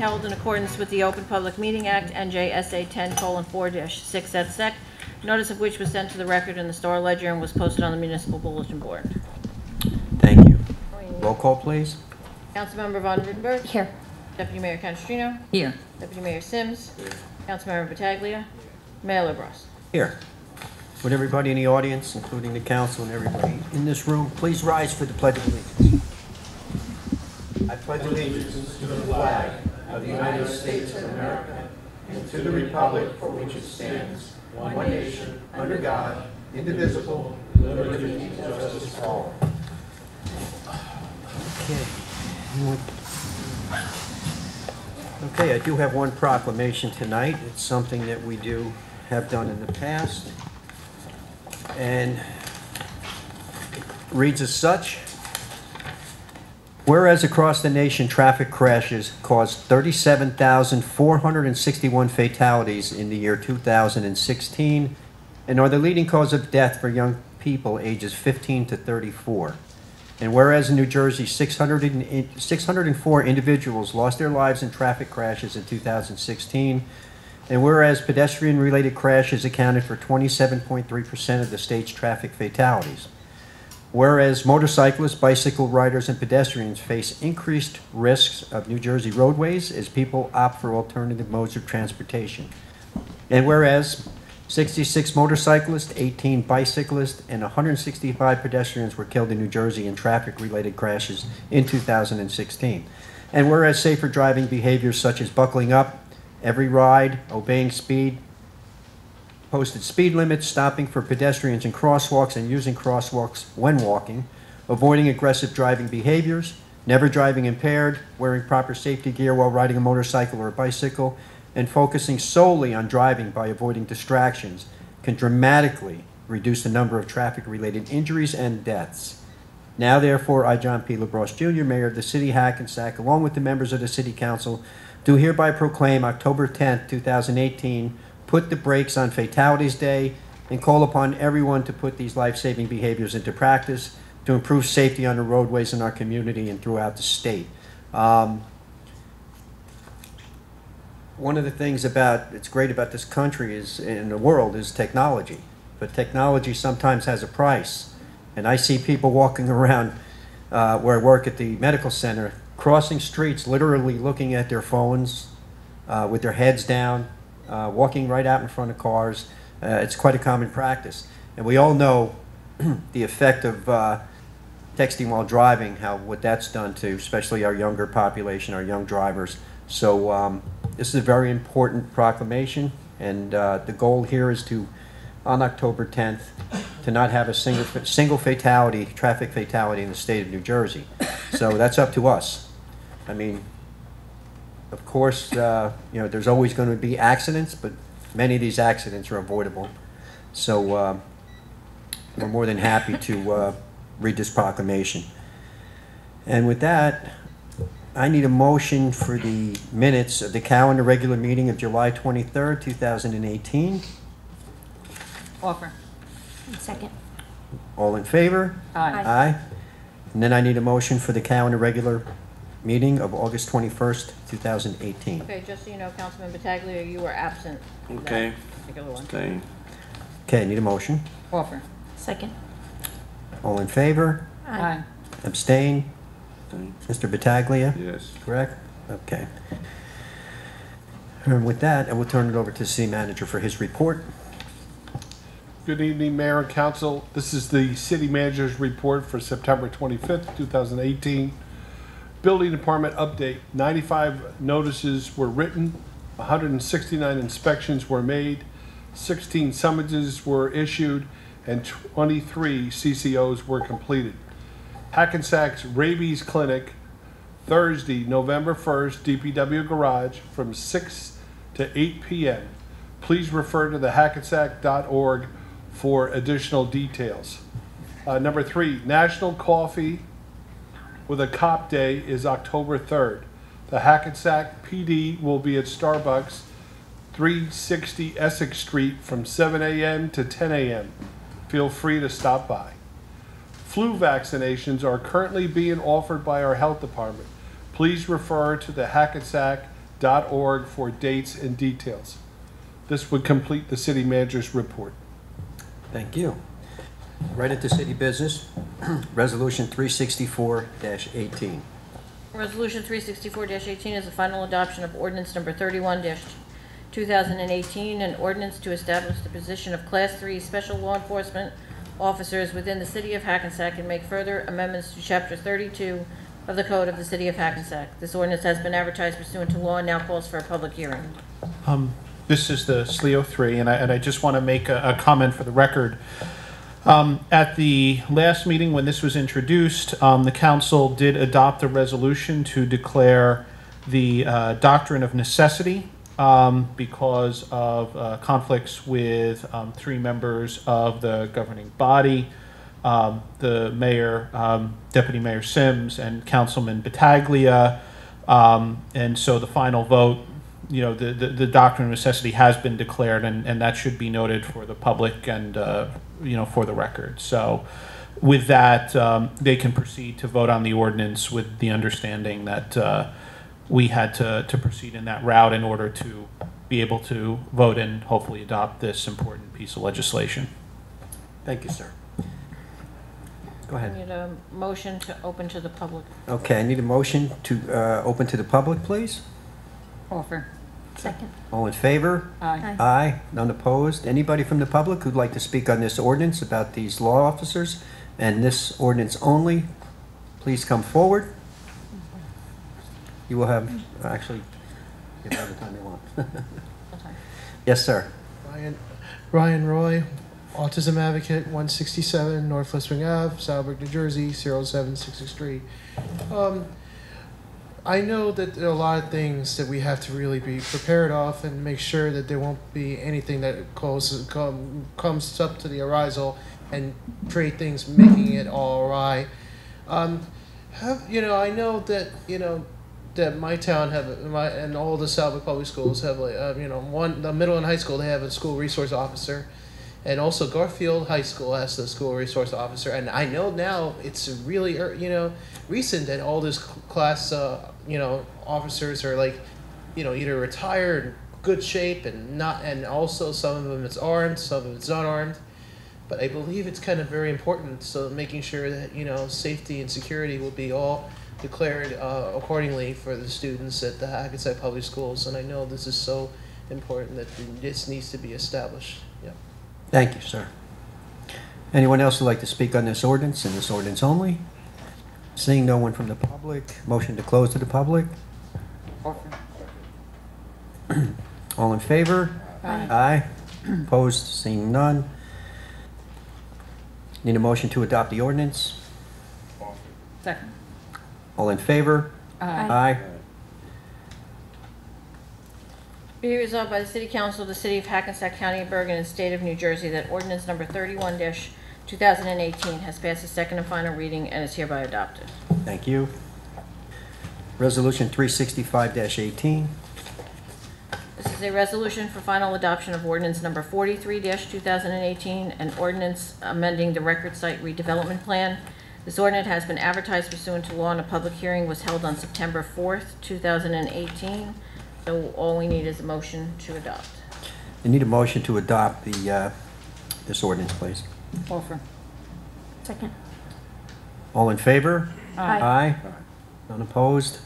held in accordance with the Open Public Meeting Act, NJSA 10:4-6 et sec, notice of which was sent to the record in the Star Ledger and was posted on the municipal bulletin board. Thank you. Roll call, please. Councilmember Von Rudenberg. Here. Deputy Mayor Canestrino. Here. Deputy Mayor Sims. Councilmember Pataglia. Mayor LaBrus. Here. Would everybody in the audience, including the council and everybody in this room, please rise for the Pledge of Allegiance. I pledge allegiance to the flag of the United States of America and to the republic for which it stands, one nation, under God, indivisible, with liberty and justice for all. Okay, I do have one proclamation tonight. It's something that we do have done in the past, and reads as such. Whereas across the nation, traffic crashes caused 37,461 fatalities in the year 2016 and are the leading cause of death for young people ages 15 to 34. And whereas in New Jersey, 604 individuals lost their lives in traffic crashes in 2016, and whereas pedestrian-related crashes accounted for 27.3% of the state's traffic fatalities. Whereas motorcyclists, bicycle riders, and pedestrians face increased risks of New Jersey roadways as people opt for alternative modes of transportation. And whereas 66 motorcyclists, 18 bicyclists, and 165 pedestrians were killed in New Jersey in traffic-related crashes in 2016. And whereas safer driving behaviors such as buckling up, every ride, obeying posted speed limits, stopping for pedestrians in crosswalks and using crosswalks when walking, avoiding aggressive driving behaviors, never driving impaired, wearing proper safety gear while riding a motorcycle or a bicycle, and focusing solely on driving by avoiding distractions can dramatically reduce the number of traffic-related injuries and deaths. Now, therefore, I, John P. LaBrus, Jr., Mayor of the City of Hackensack, along with the members of the City Council, do hereby proclaim October 10th, 2018, Put the Brakes on Fatalities Day, and call upon everyone to put these life-saving behaviors into practice to improve safety on the roadways in our community and throughout the state. One of the things that's great about this country is, in the world, is technology. But technology sometimes has a price. And I see people walking around where I work at the medical center, crossing streets, literally looking at their phones with their heads down, walking right out in front of cars. It's quite a common practice. And we all know the effect of texting while driving, what that's done to especially our younger population, our young drivers. So this is a very important proclamation, and the goal here is to, on October 10th, to not have a single fatality, traffic fatality in the state of New Jersey. So that's up to us. I mean, of course, there's always going to be accidents, but many of these accidents are avoidable. So we're more than happy to read this proclamation. And with that, I need a motion for the minutes of the calendar regular meeting of July 23rd, 2018. Offer. Second. All in favor? Aye. Aye. And then I need a motion for the calendar regular meeting of August 21st, 2018. Okay, just so you know, Councilman Pataglia, you were absent. for that Okay. particular one. Okay. Okay, I need a motion. Offer. Second. All in favor? Aye. Abstain? Mr. Battaglia? Yes. Correct? Okay. And with that, I will turn it over to the city manager for his report. Good evening, Mayor and Council. This is the City Manager's Report for September 25th, 2018. Building Department update. 95 notices were written, 169 inspections were made, 16 summonses were issued, and 23 CCOs were completed. Hackensack's Rabies Clinic, Thursday, November 1st, DPW Garage from 6 to 8 p.m. Please refer to the hackensack.org for additional details. Number 3, National Coffee with a Cop Day is October 3rd. The Hackensack PD will be at Starbucks, 360 Essex Street from 7 a.m. to 10 a.m. Feel free to stop by. Flu vaccinations are currently being offered by our health department. Please refer to the Hackensack city.org for dates and details. This would complete the city manager's report. Thank you. Right into city business, Resolution 364-18. Resolution 364-18 is the final adoption of ordinance number 31-2018, an ordinance to establish the position of Class 3 Special Law Enforcement Officers within the City of Hackensack and make further amendments to Chapter 32 of the Code of the City of Hackensack. This ordinance has been advertised pursuant to law and now calls for a public hearing. This is the SLEO 3, and I just want to make a comment for the record. At the last meeting when this was introduced, the council did adopt a resolution to declare the doctrine of necessity because of conflicts with 3 members of the governing body, the mayor, Deputy Mayor Sims, and Councilman Battaglia. And so the final vote, you know, the doctrine of necessity has been declared, and that should be noted for the public and, you know, for the record. So with that, they can proceed to vote on the ordinance with the understanding that we had to proceed in that route in order to be able to vote and hopefully adopt this important piece of legislation. Thank you, sir. Go I ahead. need a motion to open to the public. Okay, I need a motion to open to the public, please. Offer. Second. All in favor? Aye. Aye. None opposed. Anybody from the public who'd like to speak on this ordinance about these law officers and this ordinance only, please come forward. You will have, actually, give all the time you want. Yes, sir. Ryan Roy, Autism Advocate, 167 North West Wing Ave, Salzburg, New Jersey, 07663. I know that there are a lot of things that we have to really be prepared of and make sure that there won't be anything that comes up to the arousal and create things making it all awry. I know that, that my town and all the Salzburg public schools have the middle and high school, they have a school resource officer, and also Garfield High School has the school resource officer. And I know now it's really recent that all this class officers are either retired, in good shape, and also some of them it's armed, some of them it's not armed. But I believe it's kind of very important, so making sure that safety and security will be all declared accordingly for the students at the Hackensack Public Schools. And I know this is so important that this needs to be established. Yeah. Thank you, sir. Anyone else who'd like to speak on this ordinance and this ordinance only? Seeing no one from the public, motion to close to the public. All in favor? Aye. Aye. Opposed? Seeing none. Need a motion to adopt the ordinance. Second. All in favor? Aye. Aye. Be it resolved by the City Council of the City of Hackensack County of Bergen and State of New Jersey that ordinance number 31-2018 has passed its second and final reading and is hereby adopted. Thank you. Resolution 365-18. This is a resolution for final adoption of ordinance number 43-2018, an ordinance amending the record site redevelopment plan. This ordinance has been advertised pursuant to law and a public hearing was held on September 4th, 2018. So all we need is a motion to adopt. I need a motion to adopt this ordinance, please. Offer. Second. All in favor? Aye. Aye. None opposed?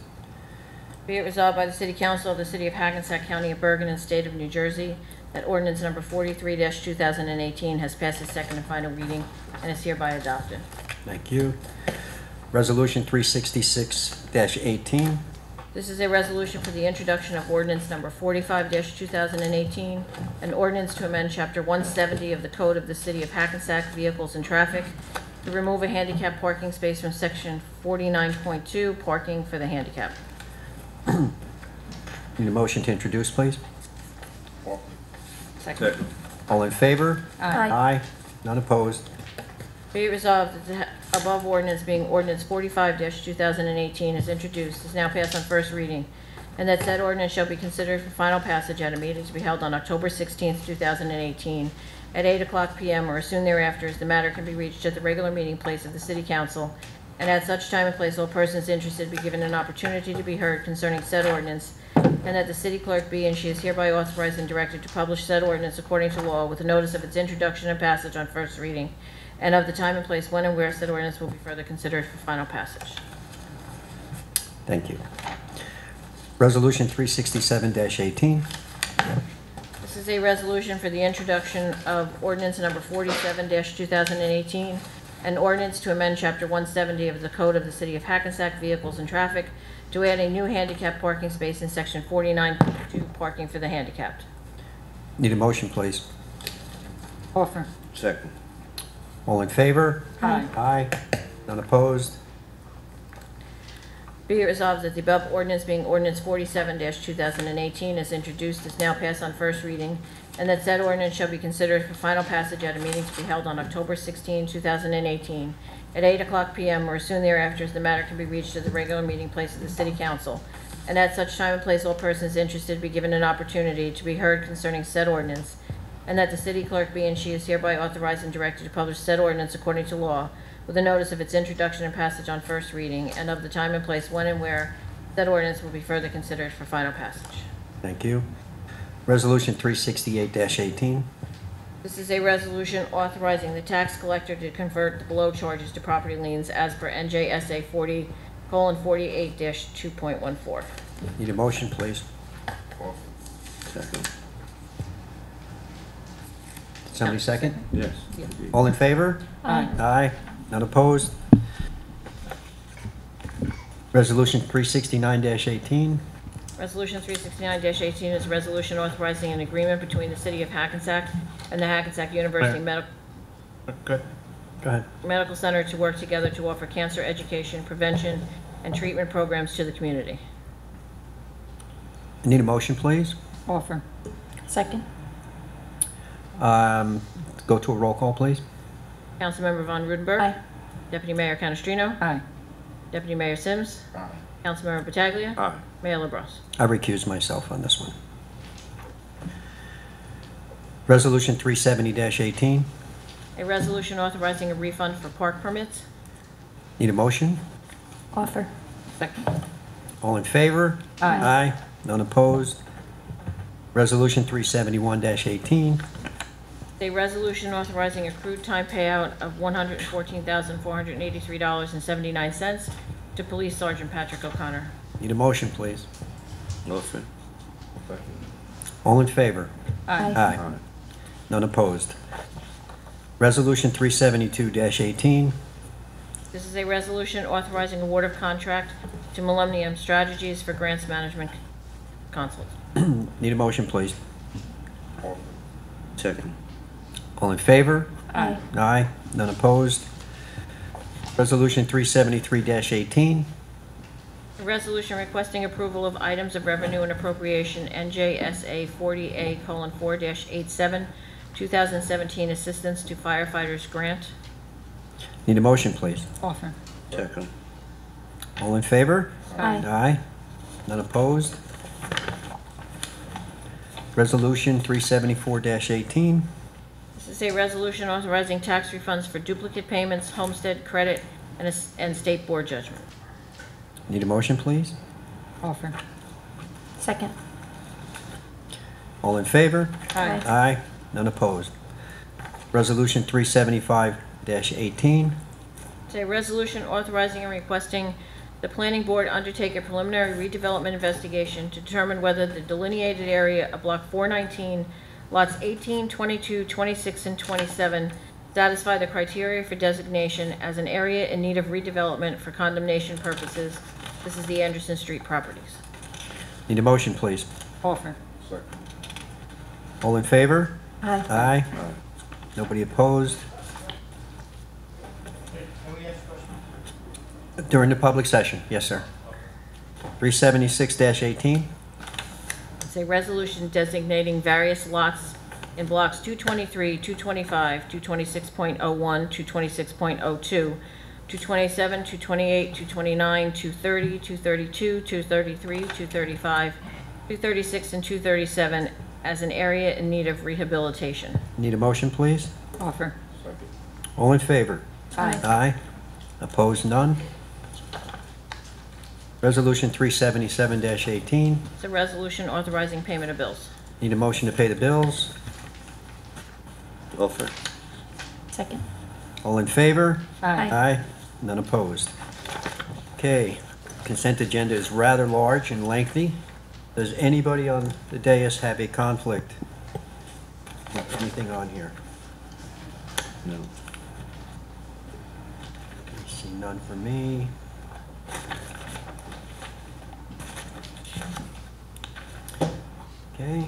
Be it resolved by the City Council of the City of Hackensack County of Bergen and State of New Jersey that ordinance number 43-2018 has passed its second and final reading and is hereby adopted. Thank you. Resolution 366-18. This is a resolution for the introduction of ordinance number 45-2018, an ordinance to amend Chapter 170 of the Code of the City of Hackensack, Vehicles and Traffic, to remove a handicap parking space from Section 49.2, Parking for the Handicap. Need a motion to introduce, please. Second. All in favor? Aye. Aye. None opposed? Be it resolved that the above ordinance being ordinance 45-2018 is introduced, is now passed on first reading, and that said ordinance shall be considered for final passage at a meeting to be held on October 16th, 2018, at 8:00 p.m. or as soon thereafter, as the matter can be reached at the regular meeting place of the City Council, and at such time and place all persons interested be given an opportunity to be heard concerning said ordinance, and that the city clerk be and she is hereby authorized and directed to publish said ordinance according to law with a notice of its introduction and passage on first reading, and of the time and place when and where said ordinance will be further considered for final passage. Thank you. Resolution 367-18. This is a resolution for the introduction of ordinance number 47-2018, an ordinance to amend Chapter 170 of the Code of the City of Hackensack Vehicles and Traffic to add a new handicap parking space in Section 49.2 parking for the handicapped. Need a motion, please. Offer. Second. All in favor? Aye. Aye. None opposed? Be it resolved that the above ordinance being ordinance 47-2018 as introduced is now passed on first reading, and that said ordinance shall be considered for final passage at a meeting to be held on October 16, 2018, at 8:00 p.m. or as soon thereafter as the matter can be reached at the regular meeting place of the City Council, and at such time and place all persons interested be given an opportunity to be heard concerning said ordinance, and that the city clerk be and she is hereby authorized and directed to publish said ordinance according to law, with a notice of its introduction and passage on first reading, and of the time and place when and where said ordinance will be further considered for final passage. Thank you. Resolution 368-18. This is a resolution authorizing the tax collector to convert the below charges to property liens as per NJSA 40:48-2.14. Need a motion, please. Second. Somebody second? Yes. All in favor? Aye. Aye. None opposed? Resolution 369-18. Resolution 369-18 is a resolution authorizing an agreement between the City of Hackensack and the Hackensack University Good. Go ahead. Medical Center to work together to offer cancer education, prevention, and treatment programs to the community. Need a motion, please. Offer. Second. Go to a roll call, please. Councilmember Von Rudenberg. Aye. Deputy Mayor Canestrino. Aye. Deputy Mayor Sims. Aye. Councilmember Pataglia. Aye. Mayor LaBrus. I recuse myself on this one. Resolution 370-18. A resolution authorizing a refund for park permits. Need a motion? Offer. Second. All in favor? Aye. Aye. None opposed? Resolution 371-18. A resolution authorizing accrued time payout of $114,483.79 to Police Sergeant Patrick O'Connor. Need a motion, please. Motion. Second. All in favor? Aye. Aye. None opposed? Resolution 372-18. This is a resolution authorizing award of contract to Millennium Strategies for grants management consult. Need a motion, please. Second. All in favor? Aye. Aye. None opposed? Resolution 373-18. A resolution requesting approval of items of revenue and appropriation NJSA 40A:4-87, 2017 Assistance to Firefighters Grant. Need a motion, please. Offer. Second. All in favor? Aye. Aye. None opposed? Resolution 374-18. This is a resolution authorizing tax refunds for duplicate payments, homestead credit, and state board judgment. Need a motion, please? Offer. Second. All in favor? Aye. Aye. None opposed? Resolution 375-18. It's a resolution authorizing and requesting the planning board undertake a preliminary redevelopment investigation to determine whether the delineated area of Block 419, lots 18, 22, 26, and 27 satisfy the criteria for designation as an area in need of redevelopment for condemnation purposes. This is the Anderson Street properties. Need a motion, please? Offer. Second. All in favor? Aye. Aye. Nobody opposed? During the public session, yes, sir. 376-18. It's a resolution designating various lots in blocks 223, 225, 226.01, 226.02, 227, 228, 229, 230, 232, 233, 235, 236, and 237 as an area in need of rehabilitation. Need a motion, please? Offer. Second. All in favor? Aye. Aye. Opposed, none? Resolution 377-18. It's a resolution authorizing payment of bills. Need a motion to pay the bills. Offer. Second. All in favor? Aye. Aye. None opposed. Okay, consent agenda is rather large and lengthy. Does anybody on the dais have a conflict with anything on here? No. I see none for me. Okay,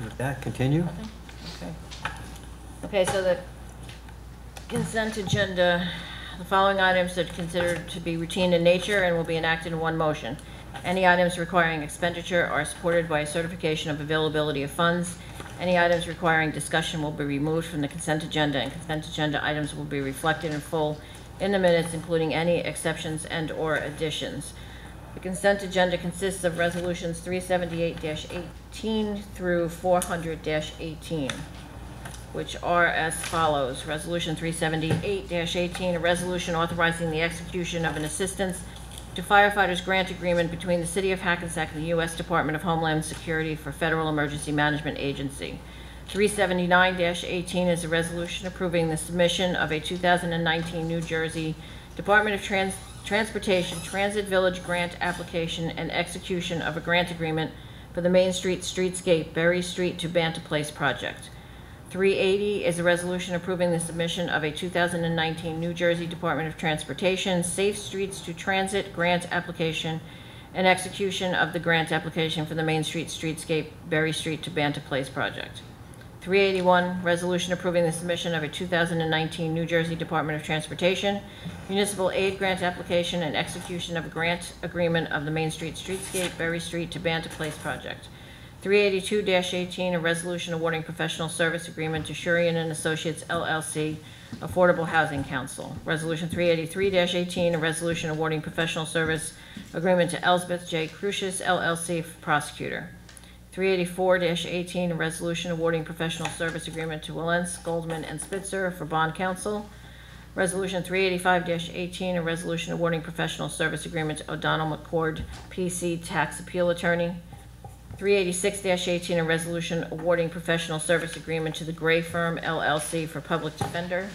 with that, continue. Okay. Okay, so the consent agenda, the following items are considered to be routine in nature and will be enacted in one motion. Any items requiring expenditure are supported by a certification of availability of funds. Any items requiring discussion will be removed from the consent agenda, and consent agenda items will be reflected in full in the minutes, including any exceptions and/or additions. The consent agenda consists of resolutions 378-18 through 400-18, which are as follows. Resolution 378-18, a resolution authorizing the execution of an assistance to firefighters grant agreement between the City of Hackensack and the U.S. Department of Homeland Security for Federal Emergency Management Agency. 379-18 is a resolution approving the submission of a 2019 New Jersey Department of Transportation Transit Village Grant application and execution of a grant agreement for the Main Street Streetscape Berry Street to Banta Place project. 380 is a resolution approving the submission of a 2019 New Jersey Department of Transportation Safe Streets to Transit grant application and execution of the grant application for the Main Street Streetscape Berry Street to Banta Place project. 381, resolution approving the submission of a 2019 New Jersey Department of Transportation municipal aid grant application and execution of a grant agreement of the Main Street Streetscape Berry Street to Banta Place project. 382-18, a resolution awarding professional service agreement to Shurian and Associates LLC, Affordable Housing Council. Resolution 383-18, a resolution awarding professional service agreement to Elsbeth J. Crucius LLC, prosecutor. 384-18, a resolution awarding professional service agreement to Wilentz, Goldman, and Spitzer for bond counsel. Resolution 385-18, a resolution awarding professional service agreement to O'Donnell McCord, PC, tax appeal attorney. 386-18, a resolution awarding professional service agreement to the Gray Firm LLC for public defender.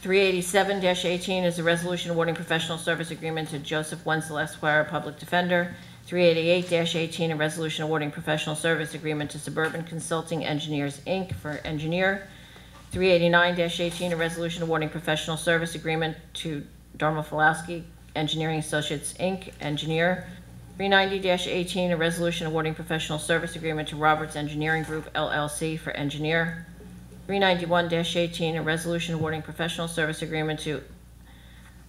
387-18 is a resolution awarding professional service agreement to Joseph Wenzel Esquire, public defender. 388-18, a resolution awarding professional service agreement to Suburban Consulting Engineers, Inc. for engineer. 389-18, a resolution awarding professional service agreement to Darma Falowski Engineering Associates, Inc., engineer. 390-18, a resolution awarding professional service agreement to Roberts Engineering Group, LLC for engineer. 391-18, a resolution awarding professional service agreement to,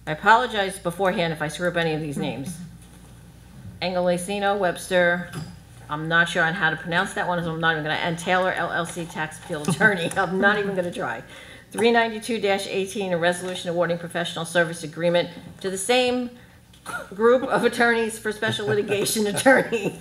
I apologize beforehand if I screw up any of these names. Engelacino, Webster, I'm not sure on how to pronounce that one, so I'm not even going to, and Taylor LLC tax appeal attorney. I'm not even going to try. 392-18, a resolution awarding professional service agreement to the same group of attorneys for special litigation attorney.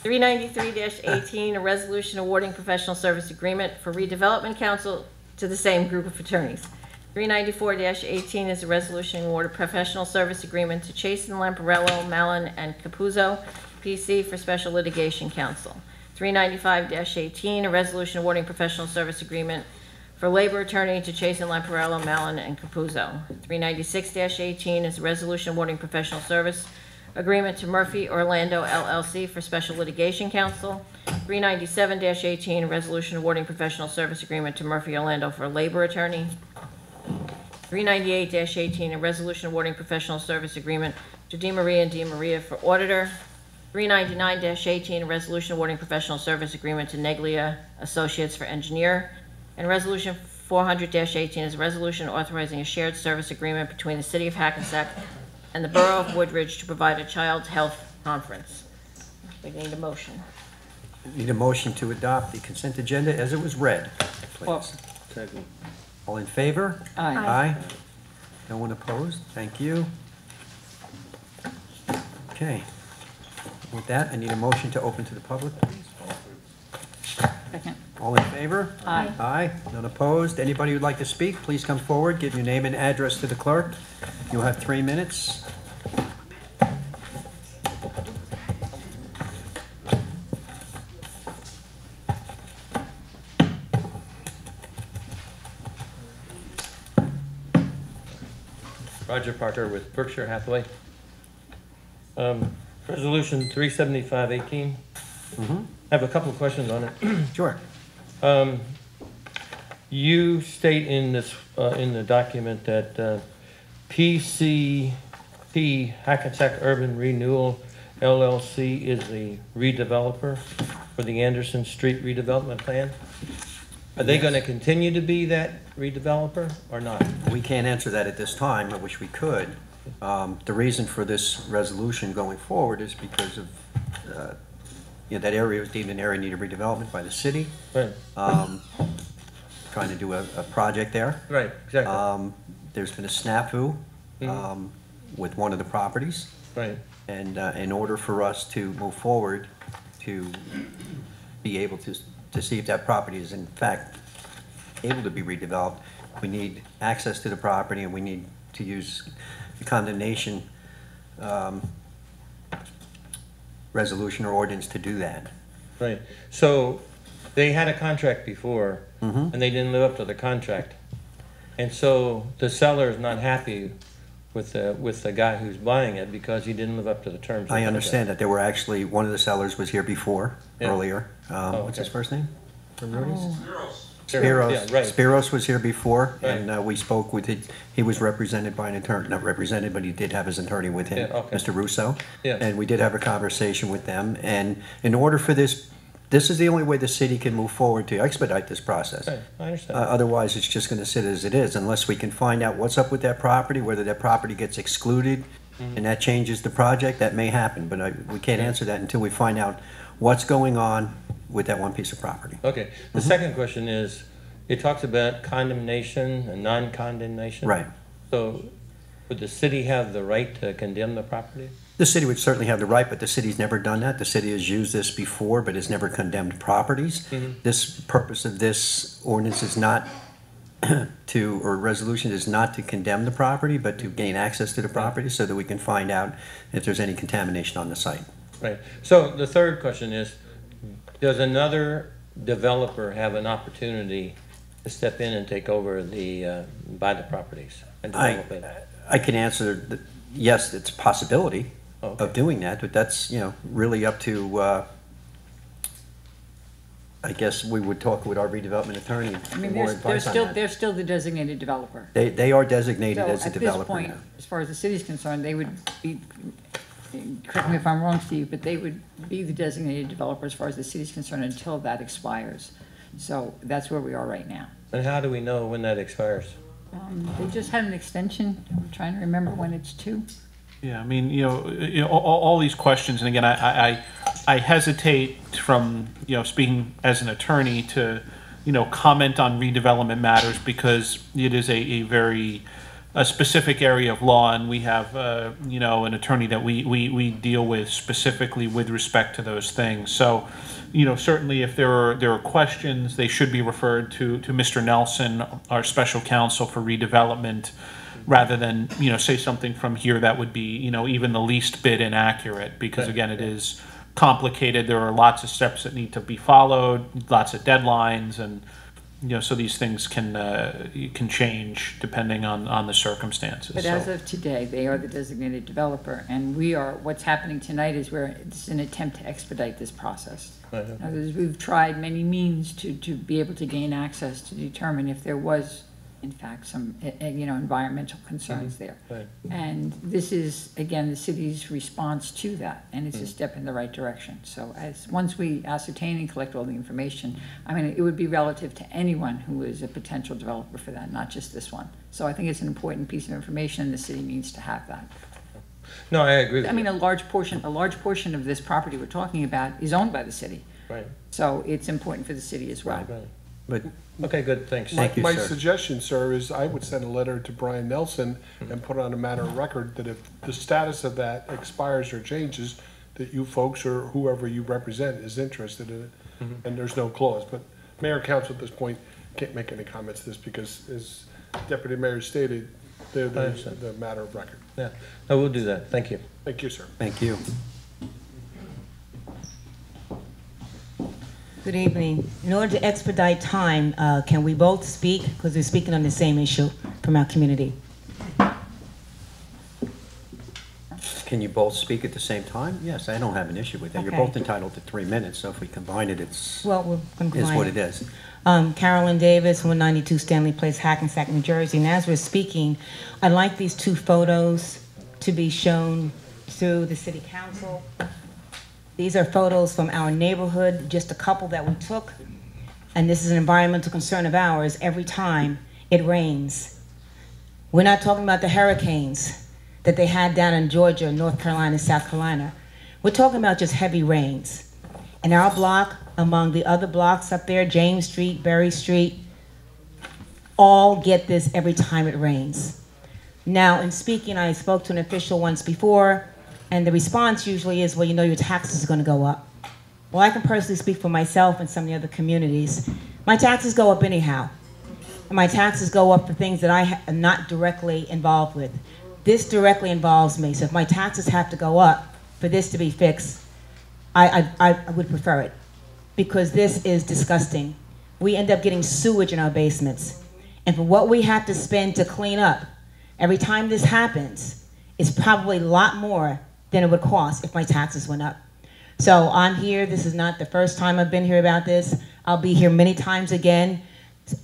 393-18, a resolution awarding professional service agreement for redevelopment counsel to the same group of attorneys. 394-18 is a resolution award of professional service agreement to Chasen, Lamparello, Mallon, and Capuzzo, PC, for special litigation counsel. 395-18, a resolution awarding professional service agreement for labor attorney to Chasen, Lamparello, Mallon, and Capuzzo. 396-18 is a resolution awarding professional service agreement to Murphy Orlando LLC for special litigation counsel. 397-18, a resolution awarding professional service agreement to Murphy Orlando for labor attorney. 398-18, a resolution awarding professional service agreement to DeMaria and DeMaria for auditor. 399-18, a resolution awarding professional service agreement to Neglia Associates for engineer. And resolution 400-18 is a resolution authorizing a shared service agreement between the City of Hackensack and the Borough of Woodridge to provide a child health conference. We need a motion. Need a motion to adopt the consent agenda as it was read, please. Second. All in favor? Aye. Aye. No one opposed? Thank you. Okay. With that, I need a motion to open to the public, please. Second. All in favor? Aye. Aye. None opposed? Anybody who'd like to speak, please come forward, give your name and address to the clerk. You'll have 3 minutes. Roger Parker with Berkshire Hathaway. Resolution 37518. I have a couple of questions on it. Sure. You state in this in the document that PCP Hackensack Urban Renewal LLC is the redeveloper for the Anderson Street redevelopment plan. Are they going to continue to be that redeveloper or not? We can't answer that at this time. I wish we could. The reason for this resolution going forward is because of, that area was deemed an area needed redevelopment by the city. Right. Trying to do a project there. Right. Exactly. There's been a snafu with one of the properties. Right. And in order for us to move forward, to be able to see if that property is in fact able to be redeveloped, we need access to the property and we need to use the condemnation resolution or ordinance to do that. Right. So they had a contract before and they didn't live up to the contract. And so the seller is not happy with the guy who's buying it because he didn't live up to the terms of the I contract. understand that there were actually, one of the sellers was here before, earlier. What's his first name? From Rudy's? Spiros. Yeah, right. Spiros was here before, Right. and we spoke with it. He was represented by an attorney, not represented, but he did have his attorney with him, Yeah, okay. Mr. Russo. Yeah. And we did have a conversation with them, and in order for this is the only way the city can move forward to expedite this process. Right. I understand. Otherwise, it's just gonna sit as it is, unless we can find out what's up with that property, whether that property gets excluded, and that changes the project, that may happen, but we can't answer that until we find out what's going on with that one piece of property. Okay. The second question is, it talks about condemnation and non-condemnation. Right. So would the city have the right to condemn the property? The city would certainly have the right, but the city's never done that. The city has used this before, but has never condemned properties. This purpose of this ordinance is not or resolution is not to condemn the property, but to gain access to the property so that we can find out if there's any contamination on the site. Right. So the third question is, does another developer have an opportunity to step in and take over buy the properties and develop it? I can answer that, yes, it's a possibility of doing that, but that's, really up to, I guess we would talk with our redevelopment attorney for I mean, more they're advice on still, that. they're still the designated developer. They are designated So as a at this developer point, now. as far as the city's concerned, they would be, correct me if I'm wrong, Steve, but they would be the designated developer as far as the city's concerned until that expires. So that's where we are right now. And how do we know when that expires? They just had an extension. I'm trying to remember when it's due. Yeah, I mean, all these questions, and again, I hesitate from, speaking as an attorney to, comment on redevelopment matters because it is a very specific area of law, and we have, an attorney that we deal with specifically with respect to those things. So, certainly if there are questions, they should be referred to Mr. Nelson, our special counsel for redevelopment, rather than, say something from here that would be, even the least bit inaccurate, because again, it is complicated. There are lots of steps that need to be followed, lots of deadlines, and, so these things can change depending on the circumstances. But as of today, they are the designated developer, and what's happening tonight is it's an attempt to expedite this process. Right. In other words, we've tried many means to be able to gain access to determine if there was, in fact, some, environmental concerns there. Right. And this is, again, the city's response to that, and it's a step in the right direction. So once we ascertain and collect all the information, I mean, it would be relative to anyone who is a potential developer for that, not just this one. So I think it's an important piece of information, and the city needs to have that. No, I agree with I mean, you. a large portion of this property we're talking about is owned by the city. Right. So it's important for the city as well. Right. But Okay, good, thanks. Thank you, My sir. suggestion, sir, is I would send a letter to Brian Nelson and put on a matter of record that if the status of that expires or changes, that you folks or whoever you represent is interested in it, and there's no clause. But Mayor and Council at this point can't make any comments to this because, as Deputy Mayor stated, they're the matter of record. Yeah, no, we'll do that. Thank you. Thank you, sir. thank you. Good evening. In order to expedite time, can we both speak? Because we're speaking on the same issue from our community. Can you both speak at the same time? Yes, I don't have an issue with that. You're Okay. both entitled to 3 minutes, so if we combine it, Well, we're going to is what it is. Carolyn Davis, 192 Stanley Place, Hackensack, New Jersey. And as we're speaking, I'd like these two photos to be shown to the city council. These are photos from our neighborhood, just a couple that we took. And this is an environmental concern of ours every time it rains. We're not talking about the hurricanes that they had down in Georgia, North Carolina, South Carolina. We're talking about just heavy rains. And our block, among the other blocks up there, James Street, Berry Street, all get this every time it rains. Now, in speaking, I spoke to an official once before, and the response usually is, well, you know, your taxes are going to go up. Well, I can personally speak for myself and some of the other communities. My taxes go up anyhow. And my taxes go up for things that I am not directly involved with. This directly involves me, so if my taxes have to go up for this to be fixed, I would prefer it, because this is disgusting. We end up getting sewage in our basements. And for what we have to spend to clean up, every time this happens, it's probably a lot more than it would cost if my taxes went up. So I'm here, this is not the first time I've been here about this. I'll be here many times again.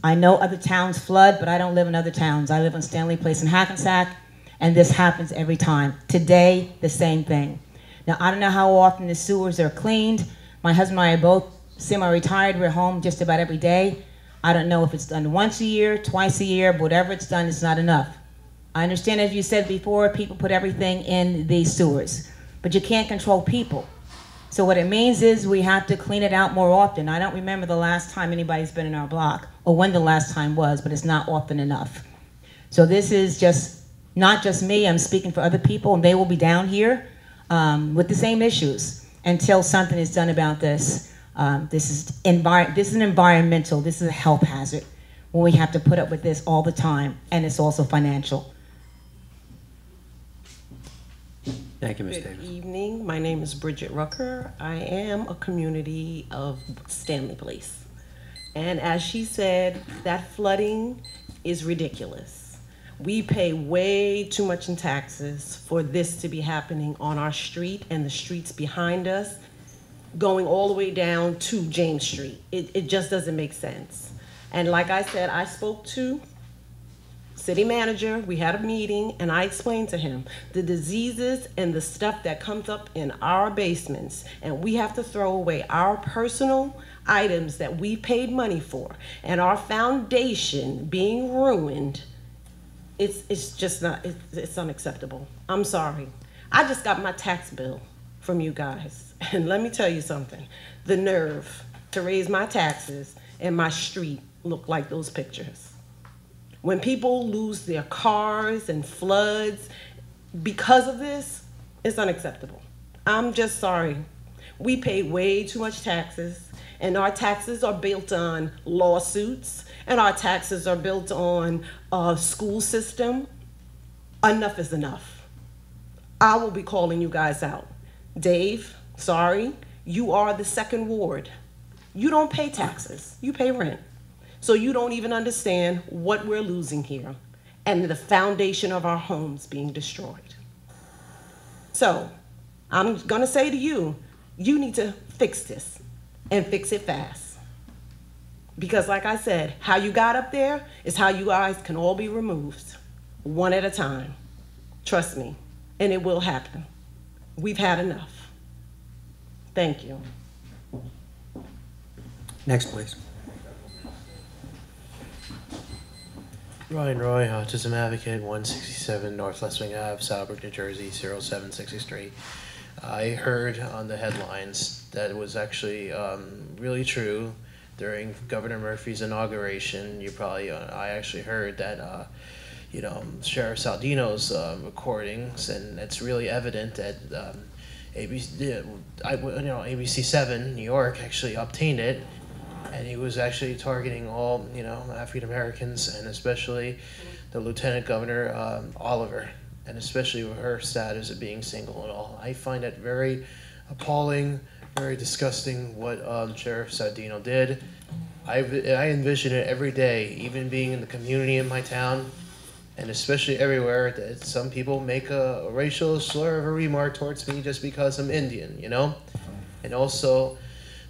I know other towns flood, but I don't live in other towns. I live on Stanley Place in Hackensack, and this happens every time. Today, the same thing. Now, I don't know how often the sewers are cleaned. My husband and I are both semi-retired. We're home just about every day. I don't know if it's done once a year, twice a year, but whatever it's done, it's not enough. I understand, as you said before, people put everything in these sewers, but you can't control people. So what it means is we have to clean it out more often. I don't remember the last time anybody's been in our block, or when the last time was, but it's not often enough. So this is just not just me. I'm speaking for other people, and they will be down here with the same issues until something is done about this. This is an environmental, this is a health hazard when we have to put up with this all the time, and it's also financial. Thank you, Ms. Good Davis. evening. My name is Bridget Rucker. I am a community of Stanley Place. And as she said, that flooding is ridiculous. We pay way too much in taxes for this to be happening on our street and the streets behind us, going all the way down to James Street. It just doesn't make sense. And like I said, I spoke to city manager, we had a meeting, and I explained to him the diseases and the stuff that comes up in our basements, and we have to throw away our personal items that we paid money for, and our foundation being ruined. It's just not, it's unacceptable. I'm sorry. I just got my tax bill from you guys, and let me tell you something. The nerve to raise my taxes and my street look like those pictures. When people lose their cars and floods because of this, it's unacceptable. I'm just sorry. We pay way too much taxes, and our taxes are built on lawsuits, and our taxes are built on a school system. Enough is enough. I will be calling you guys out. Dave, sorry, you are the second ward. You don't pay taxes, you pay rent. So you don't even understand what we're losing here and the foundation of our homes being destroyed. So I'm gonna say to you, you need to fix this and fix it fast. Because like I said, how you got up there is how you guys can all be removed, one at a time. Trust me, and it will happen. We've had enough. Thank you. Next, please. Ryan Roy, Autism Advocate, 167 North West Wing Ave, Southbrook, New Jersey, 07663. I heard on the headlines that it was actually really true during Governor Murphy's inauguration. I actually heard that, Sheriff Saldino's recordings, and it's really evident that ABC 7 New York actually obtained it. And he was actually targeting all, African Americans, and especially the Lieutenant Governor Oliver, and especially with her status of being single and all. I find that very appalling, very disgusting what Sheriff Sardino did. I envision it every day, even being in the community in my town, and especially everywhere that some people make a racial slur of a remark towards me just because I'm Indian, you know? And also,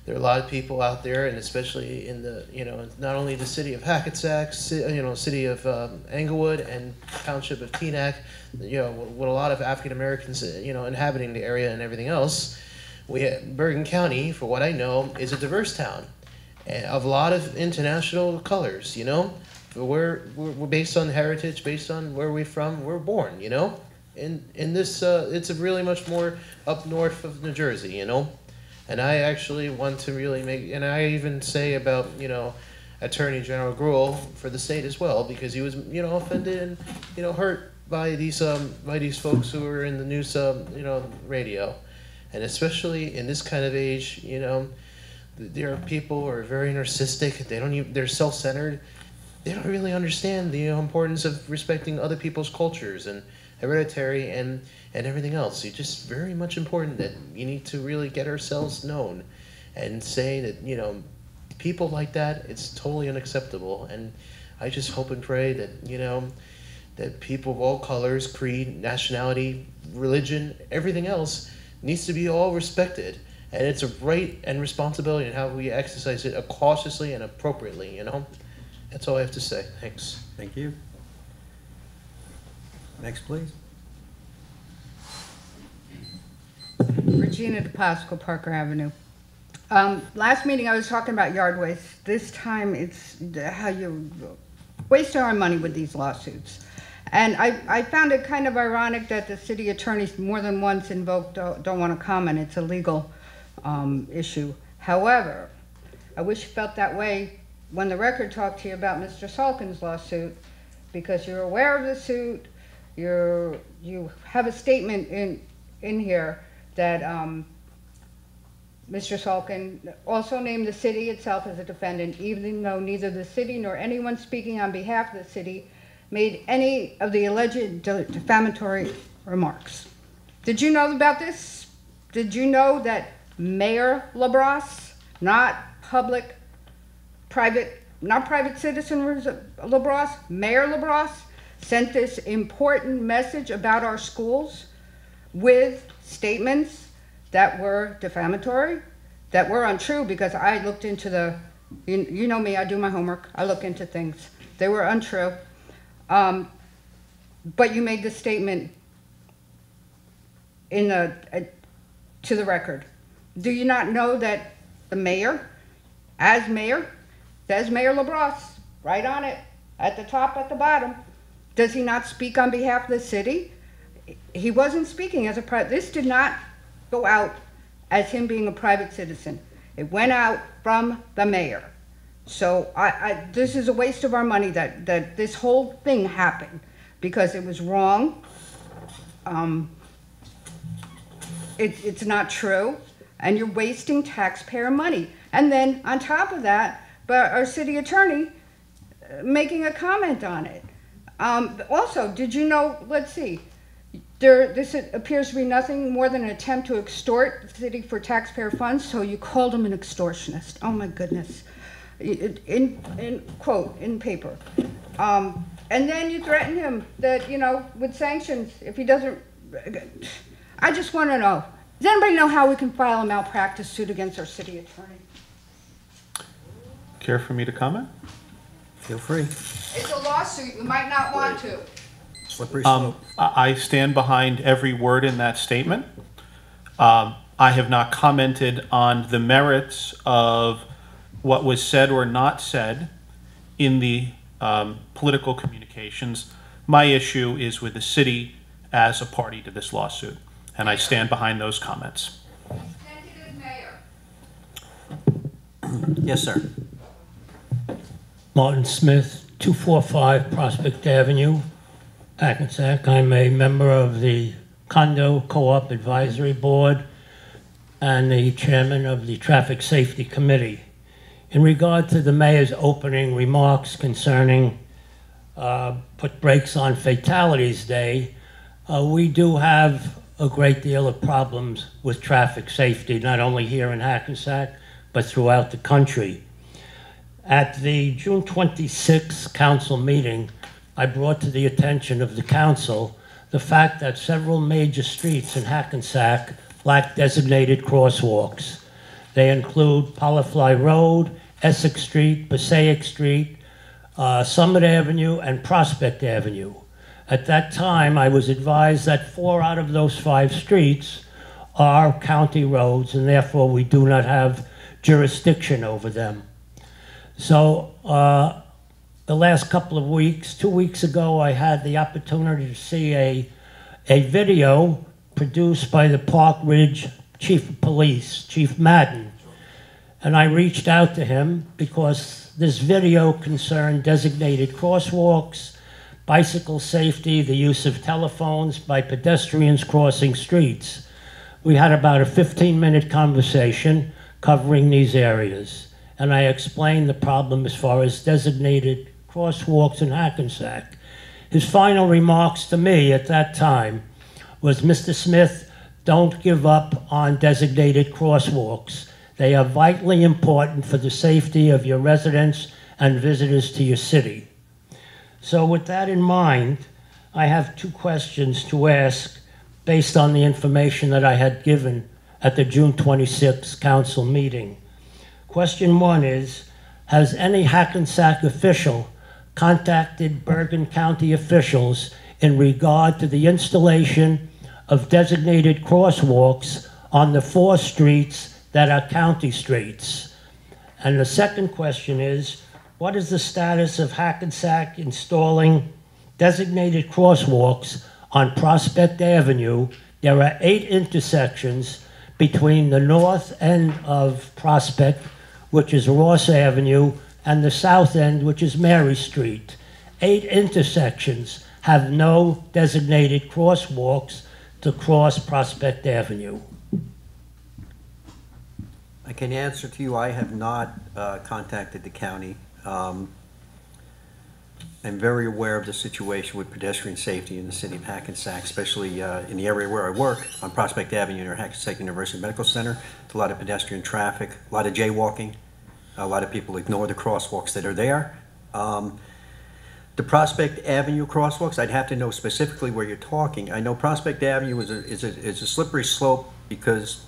there are a lot of people out there, and especially in the, you know, not only the city of Hackensack, city of Englewood and township of Teaneck, you know, with a lot of African Americans, you know, inhabiting the area and everything else. Bergen County, for what I know, is a diverse town of a lot of international colors, you know? We're based on heritage, based on where we're from, we're born, you know? In this, it's a really much more up north of New Jersey, you know? And I actually want to really make, and I even say about, you know, Attorney General Gruhl for the state as well, because he was, you know, offended and, you know, hurt by these folks who were in the news, you know, radio. And especially in this kind of age, you know, there are people who are very narcissistic. They're self-centered. They don't really understand the importance of respecting other people's cultures and hereditary and everything else. It's just very much important that you need to really get ourselves known and say that, you know, people like that, it's totally unacceptable. And I just hope and pray that, you know, that people of all colors, creed, nationality, religion, everything else needs to be all respected, and it's a right and responsibility in how we exercise it cautiously and appropriately, you know? That's all I have to say. Thanks. Thank you. Next, please. Regina DePasco, Parker Avenue. Last meeting I was talking about yard waste. This time it's how you waste our money with these lawsuits. And I found it kind of ironic that the city attorneys more than once invoked don't want to comment. It's a legal issue. However, I wish you felt that way when the record talked to you about Mr. Salkin's lawsuit, because you're aware of the suit. You have a statement in here that Mr. Salkin also named the city itself as a defendant, even though neither the city nor anyone speaking on behalf of the city made any of the alleged defamatory remarks. Did you know about this? Did you know that Mayor LaBrosse, not private citizen LaBrosse, Mayor LaBrosse, sent this important message about our schools with statements that were defamatory, that were untrue, because I looked into you know me, I do my homework, I look into things. They were untrue. But you made the statement to the record. Do you not know that the mayor, as mayor, says Mayor LaBrosse, right on it, at the top, at the bottom. Does he not speak on behalf of the city? He wasn't speaking as this did not go out as him being a private citizen. It went out from the mayor. So this is a waste of our money that this whole thing happened, because it was wrong. It's not true, and you're wasting taxpayer money. And then on top of that, but our city attorney making a comment on it. Also, did you know, let's see, this appears to be nothing more than an attempt to extort the city for taxpayer funds, so you called him an extortionist. Oh my goodness. In quote, in paper. And then you threaten him that, you know, with sanctions, if he doesn't, I just want to know, does anybody know how we can file a malpractice suit against our city attorney? Care for me to comment? Feel free. It's a lawsuit, you might not want to. Slippery slope. I stand behind every word in that statement. I have not commented on the merits of what was said or not said in the political communications. My issue is with the city as a party to this lawsuit, and I stand behind those comments. Yes, sir. Martin Smith, 245 Prospect Avenue, Hackensack. I'm a member of the Condo Co-op Advisory Board and the chairman of the Traffic Safety Committee. In regard to the mayor's opening remarks concerning Put Brakes on Fatalities Day, we do have a great deal of problems with traffic safety, not only here in Hackensack, but throughout the country. At the June 26th council meeting, I brought to the attention of the council the fact that several major streets in Hackensack lack designated crosswalks. They include Polyfly Road, Essex Street, Passaic Street, Summit Avenue, and Prospect Avenue. At that time, I was advised that 4 out of those 5 streets are county roads, and therefore we do not have jurisdiction over them. So the last couple of weeks, 2 weeks ago, I had the opportunity to see a video produced by the Park Ridge Chief of Police, Chief Madden. And I reached out to him because this video concerned designated crosswalks, bicycle safety, the use of telephones by pedestrians crossing streets. We had about a 15-minute conversation covering these areas, and I explained the problem as far as designated crosswalks in Hackensack. His final remarks to me at that time was, Mr. Smith, don't give up on designated crosswalks. They are vitally important for the safety of your residents and visitors to your city. So with that in mind, I have 2 questions to ask based on the information that I had given at the June 26th council meeting. Question 1 is, has any Hackensack official contacted Bergen County officials in regard to the installation of designated crosswalks on the 4 streets that are county streets? And the second question is, what is the status of Hackensack installing designated crosswalks on Prospect Avenue? There are 8 intersections between the north end of Prospect, which is Ross Avenue, and the south end, which is Mary Street. 8 intersections have no designated crosswalks to cross Prospect Avenue. I can answer to you, I have not contacted the county. I'm very aware of the situation with pedestrian safety in the city of Hackensack, especially in the area where I work on Prospect Avenue near Hackensack University Medical Center. It's a lot of pedestrian traffic, a lot of jaywalking. A lot of people ignore the crosswalks that are there. The Prospect Avenue crosswalks, I'd have to know specifically where you're talking. I know Prospect Avenue is a slippery slope because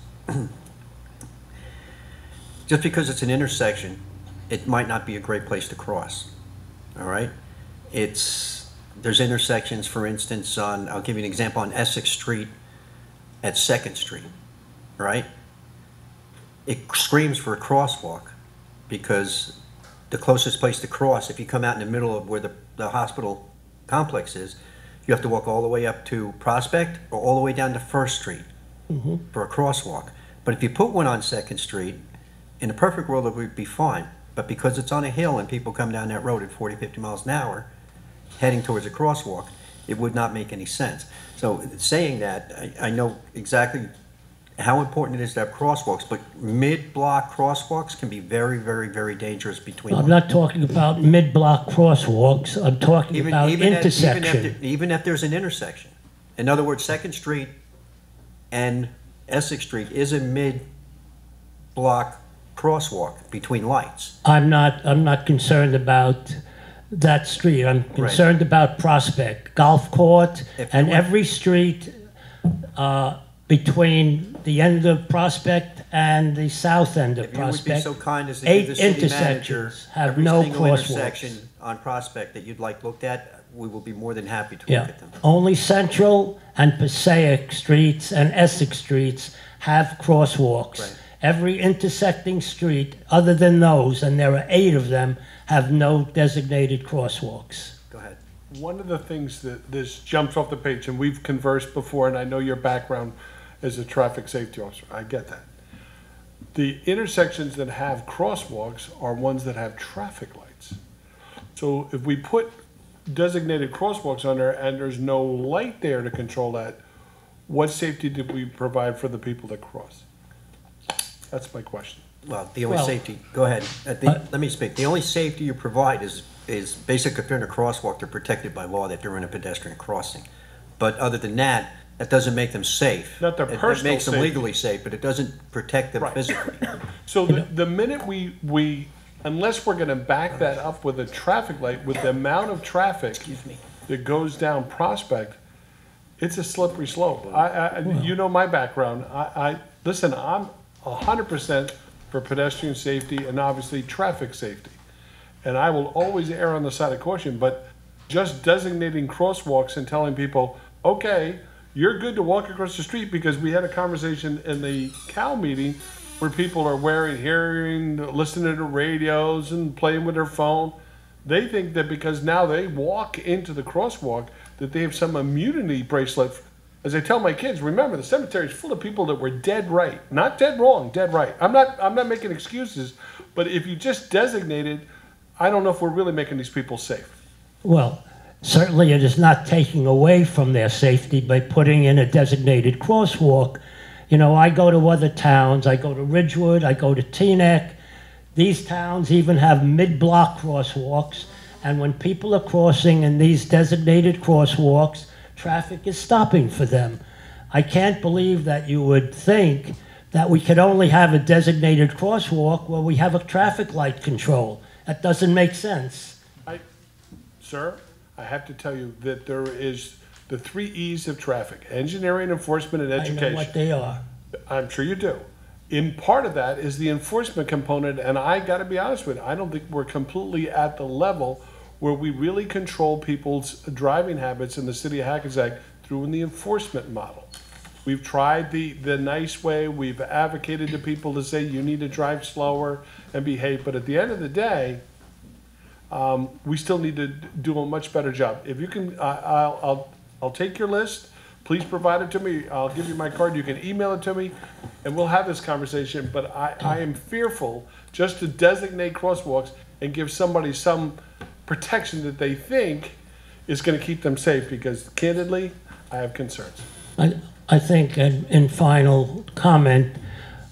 just because it's an intersection, it might not be a great place to cross. All right, there's intersections, for instance, I'll give you an example, on Essex Street at 2nd Street. Right, it screams for a crosswalk, because the closest place to cross, if you come out in the middle of where the hospital complex is, you have to walk all the way up to Prospect or all the way down to 1st Street for a crosswalk. But if you put one on 2nd Street, in a perfect world it would be fine. But because it's on a hill and people come down that road at 40, 50 miles an hour, heading towards a crosswalk, it would not make any sense. So saying that, I know exactly how important it is to have crosswalks, but mid-block crosswalks can be very, very, very dangerous between. I'm not talking about mid-block crosswalks. I'm talking about intersection. Even if there's an intersection. In other words, 2nd Street and Essex Street is a mid-block crosswalk between lights. I'm not concerned about that street. I'm concerned about Prospect, Golf Court, and every street between the end of Prospect and the south end of Prospect. If you would be so kind as to give the city manager have no crosswalks. intersection on Prospect that you'd like looked at, we will be more than happy to look at them. Only Central and Passaic streets and Essex streets have crosswalks. Right. Every intersecting street, other than those, and there are 8 of them, have no designated crosswalks. Go ahead. One of the things that this jumps off the page, and we've conversed before, and I know your background as a traffic safety officer, I get that. The intersections that have crosswalks are ones that have traffic lights. So if we put designated crosswalks on there and there's no light there to control that, what safety did we provide for the people that cross? That's my question. Well, the only safety, go ahead. Let me speak. The only safety you provide is basically if they're in a crosswalk, they're protected by law that they're in a pedestrian crossing. But other than that, that doesn't make them safe. Not their personal It makes them safety. legally safe, but it doesn't protect them physically. So the minute we unless we're gonna back that up with a traffic light, with the amount of traffic that goes down Prospect, it's a slippery slope. You know my background. Listen, I'm 100% for pedestrian safety and obviously traffic safety. And I will always err on the side of caution, but just designating crosswalks and telling people, okay, you're good to walk across the street, because we had a conversation in the Cal meeting where people are listening to radios and playing with their phone. They think that because now they walk into the crosswalk that they have some immunity bracelet. As I tell my kids, remember, the cemetery is full of people that were dead right, not dead wrong, dead right. I'm not making excuses, but if you just designate it, I don't know if we're really making these people safe. Well, certainly it is not taking away from their safety by putting in a designated crosswalk. You know, I go to other towns, I go to Ridgewood, I go to Teaneck. These towns even have mid-block crosswalks, and when people are crossing in these designated crosswalks, traffic is stopping for them. I can't believe that you would think that we could only have a designated crosswalk where we have a traffic light control. That doesn't make sense. Sir, I have to tell you that there is the 3 E's of traffic: engineering, enforcement, and education. I know what they are. I'm sure you do. In part of that is the enforcement component, and I got to be honest with you, I don't think we're completely at the level where we really control people's driving habits in the city of Hackensack through the enforcement model. We've tried the nice way, we've advocated to people to say you need to drive slower and behave, but at the end of the day, we still need to do a much better job. If you can, I'll take your list. Please provide it to me. I'll give you my card. You can email it to me, and we'll have this conversation. But I am fearful just to designate crosswalks and give somebody some protection that they think is going to keep them safe, because candidly, I have concerns. I think, in final comment,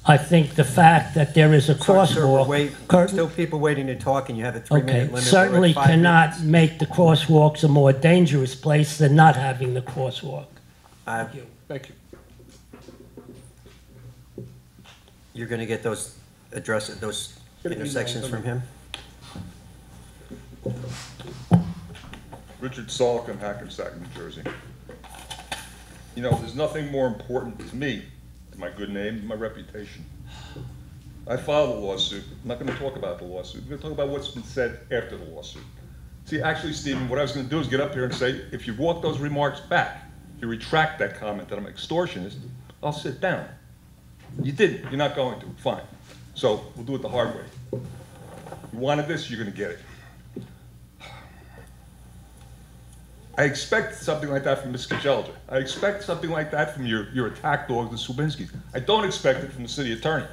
I think the fact that there is a crosswalk. Still people waiting to talk, and you have a 3-minute limit. Certainly cannot make the crosswalks a more dangerous place than not having the crosswalk. Thank you. Thank you. You're going to get those intersections from him? Richard Salkin, Hackensack, New Jersey. You know, there's nothing more important to me than my good name and my reputation. I filed a lawsuit. I'm not going to talk about the lawsuit. I'm going to talk about what's been said after the lawsuit. See, actually, Stephen, what I was going to do is get up here and say, if you walk those remarks back, if you retract that comment that I'm an extortionist, I'll sit down. You didn't. You're not going to. Fine. So we'll do it the hard way. You wanted this, you're going to get it. I expect something like that from Ms. Kajelja. I expect something like that from your attack dog, the Subinskis. I don't expect it from the city attorney.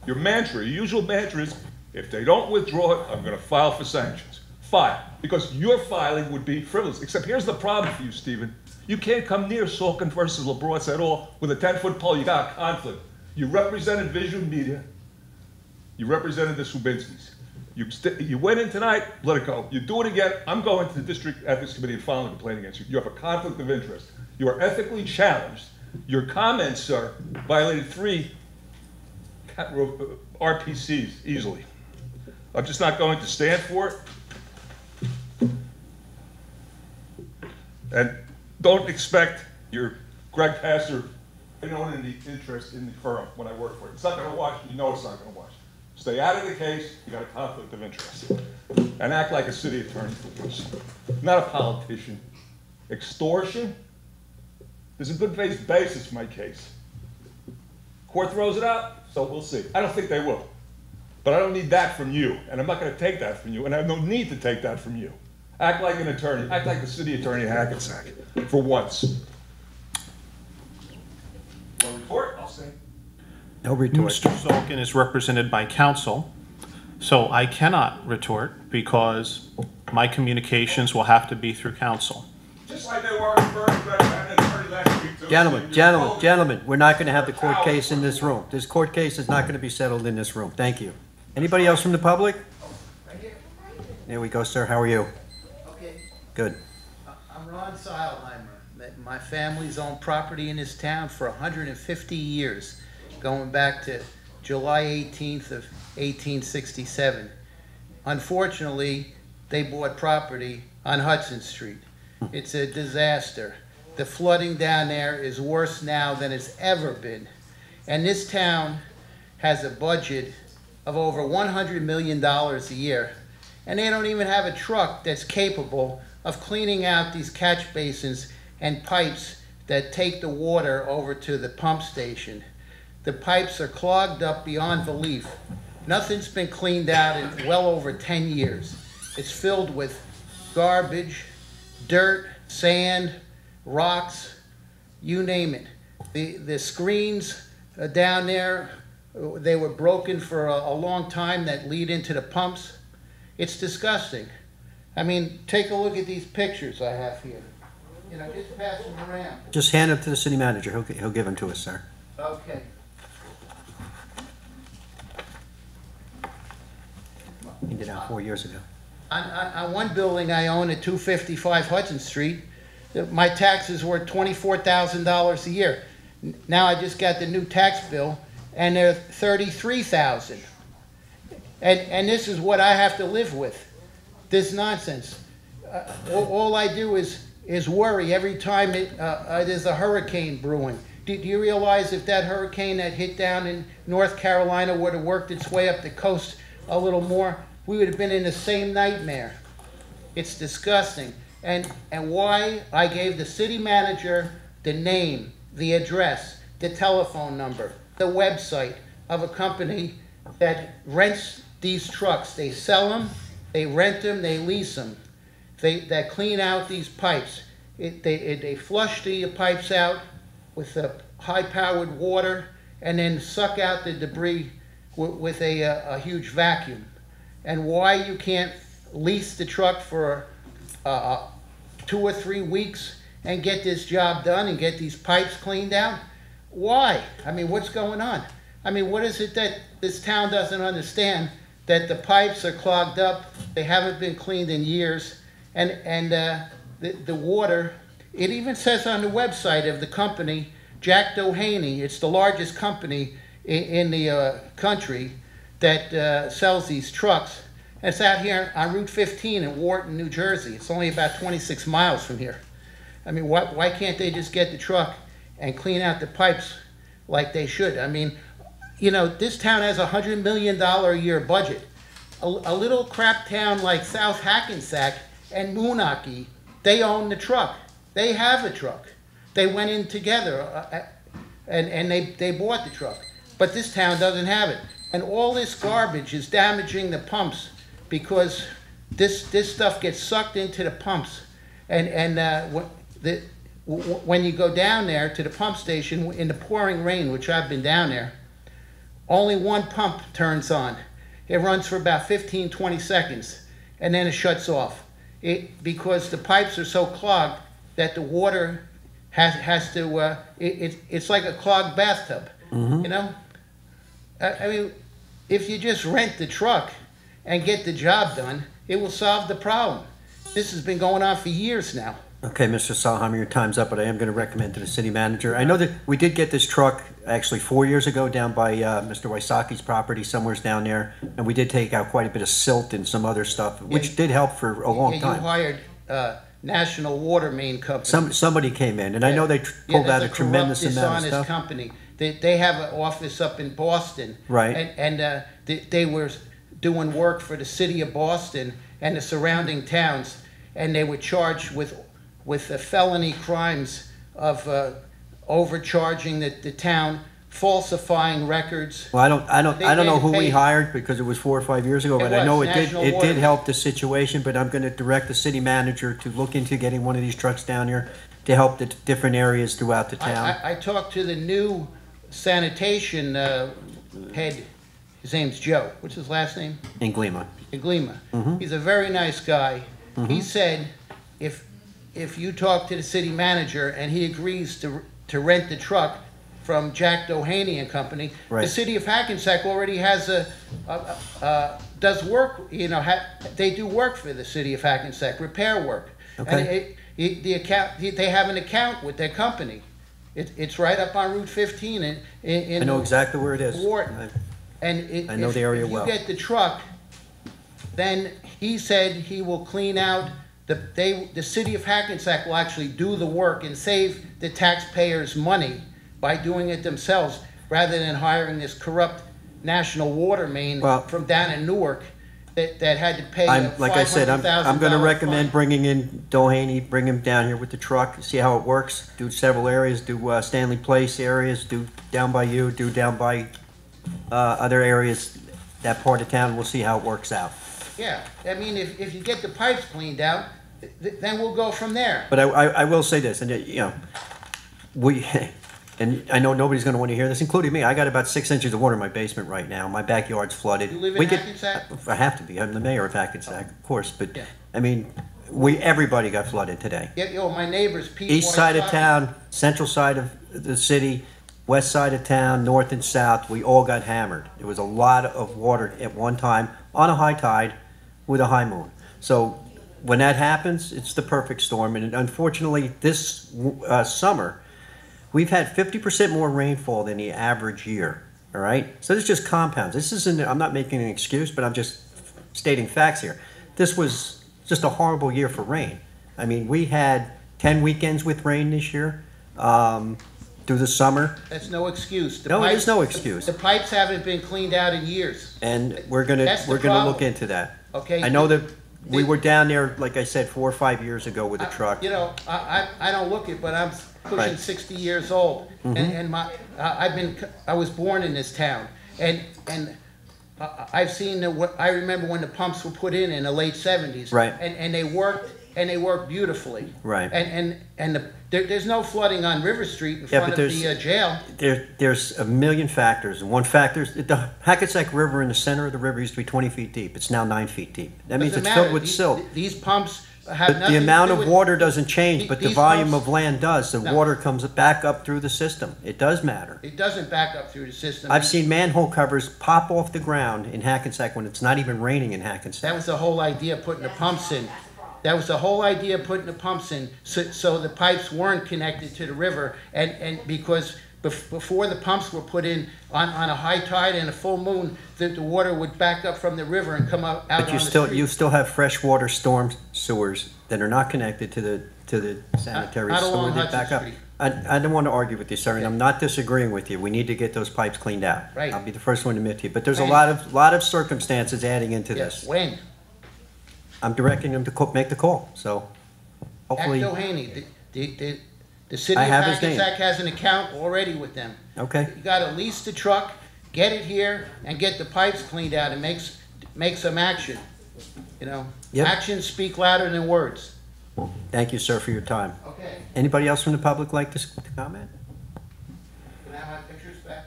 Your mantra, your usual mantra is, if they don't withdraw it, I'm going to file for sanctions. File. Because your filing would be frivolous. Except here's the problem for you, Stephen. You can't come near Salkin versus LaBrosse at all. With a 10-foot pole, you got a conflict. You represented Visual Media. You represented the Subinskis. You went in tonight, let it go. You do it again, I'm going to the District Ethics Committee and filing a complaint against you. You have a conflict of interest. You are ethically challenged. Your comments, sir, violated 3 RPCs easily. I'm just not going to stand for it. And don't expect your Greg Passer to own any interest in the firm when I work for it. It's not going to wash. You know it's not going to wash. Stay out of the case, you got a conflict of interest. And act like a city attorney for once. Not a politician. Extortion? There's a good faith basis for my case. Court throws it out, so we'll see. I don't think they will. But I don't need that from you, and I'm not going to take that from you, and I have no need to take that from you. Act like an attorney. Act like the city attorney at Hackensack, for once. Want to report? I'll say. No retort. Mr. Salkin is represented by counsel, so I cannot retort because my communications will have to be through counsel. Just like they were first, but I had an attorney last week, too. Gentlemen, we're not going to have the court case in this room. This court case is not going to be settled in this room. Thank you. Anybody else from the public? There we go, sir. How are you? Okay. Good. I'm Ron Seilheimer. My family's owned property in this town for 150 years, going back to July 18th of 1867. unfortunately, they bought property on Hudson Street. It's a disaster. The flooding down there is worse now than it's ever been. And this town has a budget of over $100 million a year, and they don't even have a truck that's capable of cleaning out these catch basins and pipes that take the water over to the pump station. The pipes are clogged up beyond belief. Nothing's been cleaned out in well over 10 years. It's filled with garbage, dirt, sand, rocks, you name it. The screens down there, they were broken for a long time that lead into the pumps. It's disgusting. I mean, take a look at these pictures I have here. You know, just pass them around. Just hand them to the city manager. He'll give them to us, sir. Okay. He did that 4 years ago. On one building I own at 255 Hudson Street, my taxes were $24,000 a year. Now I just got the new tax bill, and they're $33,000. And this is what I have to live with, this nonsense. All I do is worry every time there's a hurricane brewing. Do you realize if that hurricane that hit down in North Carolina would have worked its way up the coast a little more, we would have been in the same nightmare. It's disgusting. And why I gave the city manager the name, the address, the telephone number, the website of a company that rents these trucks. They sell them, they rent them, they lease them. That clean out these pipes. They flush the pipes out with high-powered water and then suck out the debris with a huge vacuum. And why you can't lease the truck for 2 or 3 weeks and get this job done and get these pipes cleaned out? Why? I mean, what's going on? I mean, what is it that this town doesn't understand? That the pipes are clogged up, they haven't been cleaned in years, and the water, it even says on the website of the company, Jack Doheny, it's the largest company in the country that sells these trucks. And it's out here on Route 15 in Wharton, New Jersey. It's only about 26 miles from here. I mean, why can't they just get the truck and clean out the pipes like they should? I mean, you know, this town has a $100 million a year budget. A little crap town like South Hackensack and Moonachie, they own the truck. They have a truck. They went in together and they bought the truck. But this town doesn't have it. And all this garbage is damaging the pumps because this stuff gets sucked into the pumps. And when you go down there to the pump station in the pouring rain, which I've been down there, only one pump turns on. It runs for about 15, 20 seconds, and then it shuts off. Because the pipes are so clogged that the water has to, it's like a clogged bathtub, you know? I mean, if you just rent the truck and get the job done, it will solve the problem. This has been going on for years now. Okay, Mr. Salheimer, your time's up, but I am going to recommend to the city manager. I know that we did get this truck actually 4 years ago down by Mr. Wysocki's property, somewhere's down there, and we did take out quite a bit of silt and some other stuff, which did help for a long time. You hired National Water Main Company. Somebody came in, and I know they pulled out a tremendous amount of stuff. Company. They have an office up in Boston. Right. And they were doing work for the city of Boston and the surrounding towns, and they were charged with the felony crimes of overcharging the town, falsifying records. Well, I don't know who we hired because it was 4 or 5 years ago, but I know it did help the situation. But I'm going to direct the city manager to look into getting one of these trucks down here to help the different areas throughout the town. I talked to the new sanitation head. His name's Joe. What's his last name? Inglima. Mm-hmm. He's a very nice guy. Mm-hmm. He said if you talk to the city manager and he agrees to rent the truck from Jack Doheny and Company, right. The city of Hackensack already has does work. You know, they do work for the city of Hackensack, repair work. Okay. And they have an account with their company. It's right up on Route 15 in I know exactly where it is. Wharton. I know the area well. If you get the truck, then he said he will clean out, the city of Hackensack will actually do the work and save the taxpayers money by doing it themselves, rather than hiring this corrupt national water main Well, from down in Newark that had to pay Like I said, I'm going to $500,000 recommend fine. bringing in Doheny, bring him down here with the truck, see how it works, do several areas, do Stanley Place areas, do down by you, do down by other areas, that part of town, we'll see how it works out. Yeah, I mean, if you get the pipes cleaned out, then we'll go from there. But I will say this, and you know, we, and I know nobody's going to want to hear this, including me. I got about 6 inches of water in my basement right now. My backyard's flooded. You live in We get- Hackensack? I have to be. I'm the mayor of Hackensack, of course. But Yeah. I mean, everybody got flooded today. Yeah, yo, my neighbors, Pete East side of Wysocki, town, central side of the city, west side of town, north and south, we all got hammered. There was a lot of water at one time on a high tide with a high moon. So when that happens, it's the perfect storm. And unfortunately, this summer, we've had 50% more rainfall than the average year. All right? So this just compounds. This isn't, I'm not making an excuse, but I'm just stating facts here. This was just a horrible year for rain. I mean, we had 10 weekends with rain this year. Through the summer, That's no excuse. No, it is no excuse. The pipes haven't been cleaned out in years. and we're gonna That's the look problem. into that. Okay. I know that we were down there, like I said, 4 or 5 years ago with a truck. You know, I don't look it, but I'm pushing Right. 60 years old, Mhm. and I was born in this town, and I've seen I remember when the pumps were put in the late 70s. Right. And they worked beautifully. Right. There's no flooding on River Street in Yeah, front but of the jail. There's a million factors, and one factor is the Hackensack River in the center of the river used to be 20 feet deep. It's now 9 feet deep. That means Doesn't it's filled matter. with silt. These pumps have But nothing the to amount do of with- water doesn't change, but the these volume pumps- of land does. The No. water comes back up through the system. It does matter. It doesn't back up through the system. I've seen manhole covers pop off the ground in Hackensack when it's not even raining in Hackensack. That was the whole idea of putting the pumps in. That was the whole idea of putting the pumps in, so the pipes weren't connected to the river, and because before the pumps were put in on a high tide and a full moon, the water would back up from the river and come out on But the you street. still have freshwater storm sewers that are not connected to the sanitary Not sewer along that back Hudson up. Street. I don't want to argue with you, sir, and I'm not disagreeing with you. We need to get those pipes cleaned out. Right. I'll be the first one to admit to you. But there's a When? lot of circumstances adding into Yes, this. when? I'm directing them to make the call, so hopefully. Jack Doheny, the city I of have his name. Hackensack has an account already with them. Okay. You gotta lease the truck, get it here, and get the pipes cleaned out and make some action, you know? Yep. Actions speak louder than words. Thank you, sir, for your time. Okay, Anybody else from the public like to comment? can I have my pictures back?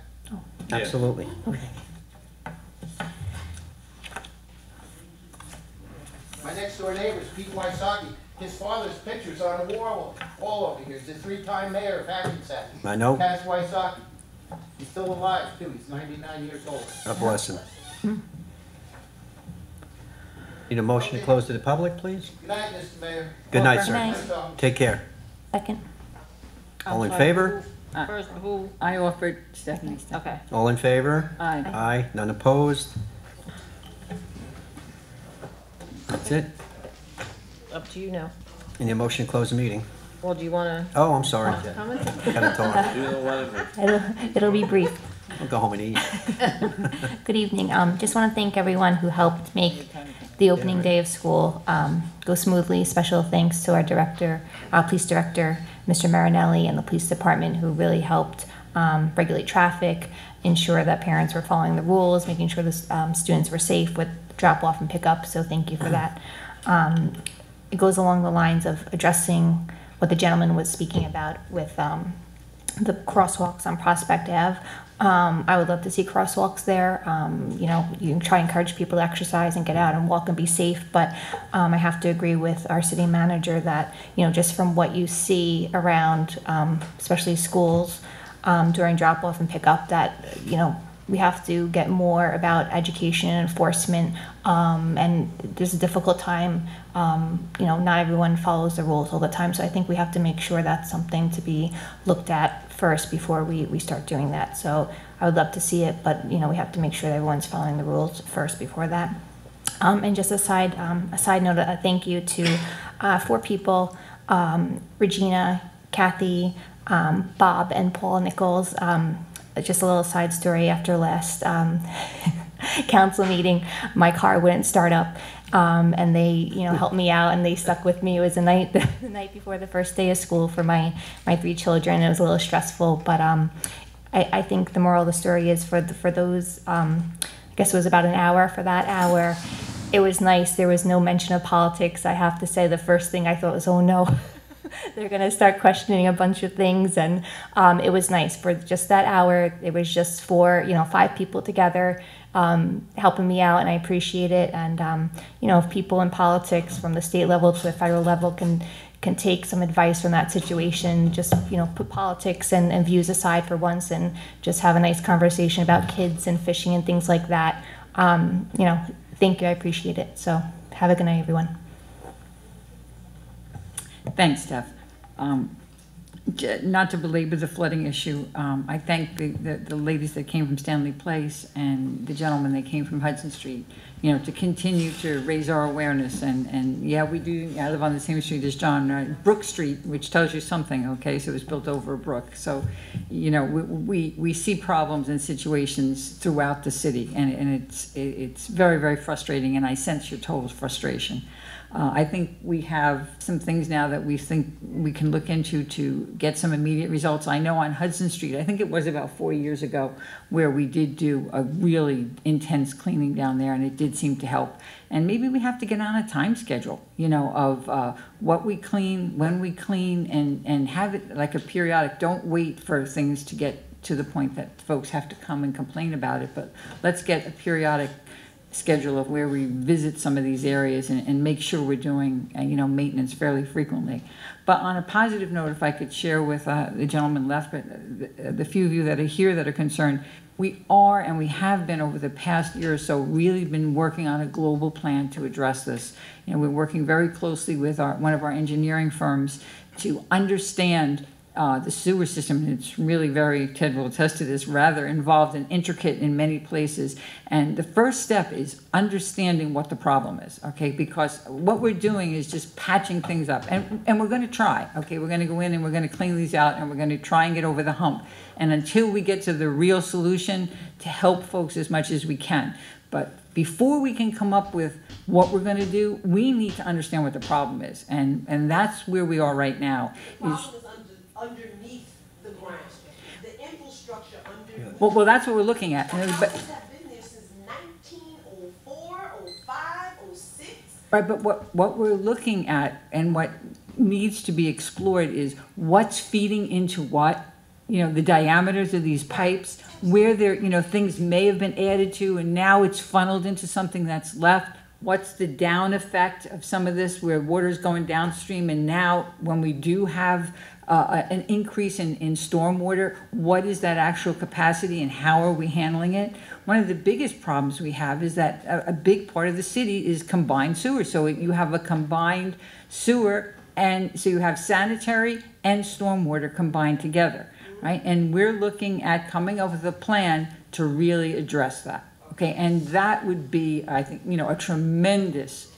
Absolutely. My next door neighbor is Pete Wysocki. His father's picture's on the wall all over here. He's the 3-time mayor of Hackensack. I know. Cass Wysocki. He's still alive, too. He's 99 years old. God bless him. Need a motion to close to the public, please? Good night, Mr. Mayor. Good night, Good sir. night. Take care. Second. All in favor? First, who? I offered Stephanie. Okay. All in favor? Aye. Aye, none opposed? That's it. Up to you now. Any motion to close the meeting? Well, do you want to? Oh, I'm sorry. Comments? Gotta talk. It'll be brief. I'll go home and eat. Good evening. Just want to thank everyone who helped make the opening day of school go smoothly. Special thanks to our director, police director, Mr. Marinelli, and the police department who really helped regulate traffic, ensure that parents were following the rules, making sure the students were safe with drop off and pick up. So thank you for that. It goes along the lines of addressing what the gentleman was speaking about with the crosswalks on Prospect Ave. I would love to see crosswalks there. You know, you can try to encourage people to exercise and get out and walk and be safe, but I have to agree with our city manager that, you know, just from what you see around, especially schools, during drop off and pick up, that, you know, we have to get more about education and enforcement, and there's a difficult time. You know, not everyone follows the rules all the time, so I think we have to make sure that's something to be looked at first before we start doing that. So I would love to see it, but, you know, we have to make sure that everyone's following the rules first before that. And just a side note, a thank you to 4 people, Regina, Kathy, Bob, and Paul Nichols. Just a little side story, after last council meeting, my car wouldn't start up. And they, helped me out, and they stuck with me. It was the night before the first day of school for my 3 children. It was a little stressful, but I think the moral of the story is for those, I guess it was about an hour. For that hour, it was nice. There was no mention of politics. I have to say, the first thing I thought was, oh no, they're going to start questioning a bunch of things. And it was nice for just that hour. It was just 5 people together, helping me out, and I appreciate it. And if people in politics from the state level to the federal level can take some advice from that situation, just put politics and views aside for once, and just have a nice conversation about kids and fishing and things like that. Thank you, I appreciate it. So have a good night, everyone. Thanks, Steph. Not to belabor the flooding issue, I thank the ladies that came from Stanley Place and the gentleman that came from Hudson Street, to continue to raise our awareness. And yeah, we do, I live on the same street as John, Brook Street, which tells you something, okay? So it was built over a brook. So, we see problems and situations throughout the city, and it's very, very frustrating, and I sense your total frustration. I think we have some things now that we think we can look into to get some immediate results. I know on Hudson Street, I think it was about 4 years ago, where we did do a really intense cleaning down there, and it did seem to help. And maybe we have to get on a time schedule, of what we clean, when we clean, and have it like a periodic. Don't wait for things to get to the point that folks have to come and complain about it, but let's get a periodic schedule of where we visit some of these areas and make sure we're doing maintenance fairly frequently. But on a positive note, if I could share with the gentleman left, but the few of you that are here that are concerned, we are, and we have been over the past year or so, really been working on a global plan to address this. We're working very closely with one of our engineering firms to understand the sewer system. It's really Ted will attest to this, rather involved and intricate in many places. And the first step is understanding what the problem is, okay? Because what we're doing is just patching things up. And we're going to try, okay? We're going to go in and we're going to clean these out, and we're going to try and get over the hump. And until we get to the real solution, to help folks as much as we can. But before we can come up with what we're going to do, we need to understand what the problem is. And that's where we are right now. Underneath the ground, the infrastructure underneath. Well, that's what we're looking at. Houses have been there since 1904, 05, 06. Right, but what we're looking at and what needs to be explored is what's feeding into what, the diameters of these pipes, where things may have been added to and now it's funneled into something that's left. What's the down effect of some of this, where water's going downstream, and now when we do have an increase in stormwater, what is that actual capacity and how are we handling it? One of the biggest problems we have is that a big part of the city is combined sewer. So you have a combined sewer, and so you have sanitary and stormwater combined together, right? And we're looking at coming up with a plan to really address that. Okay, and that would be, I think, a tremendous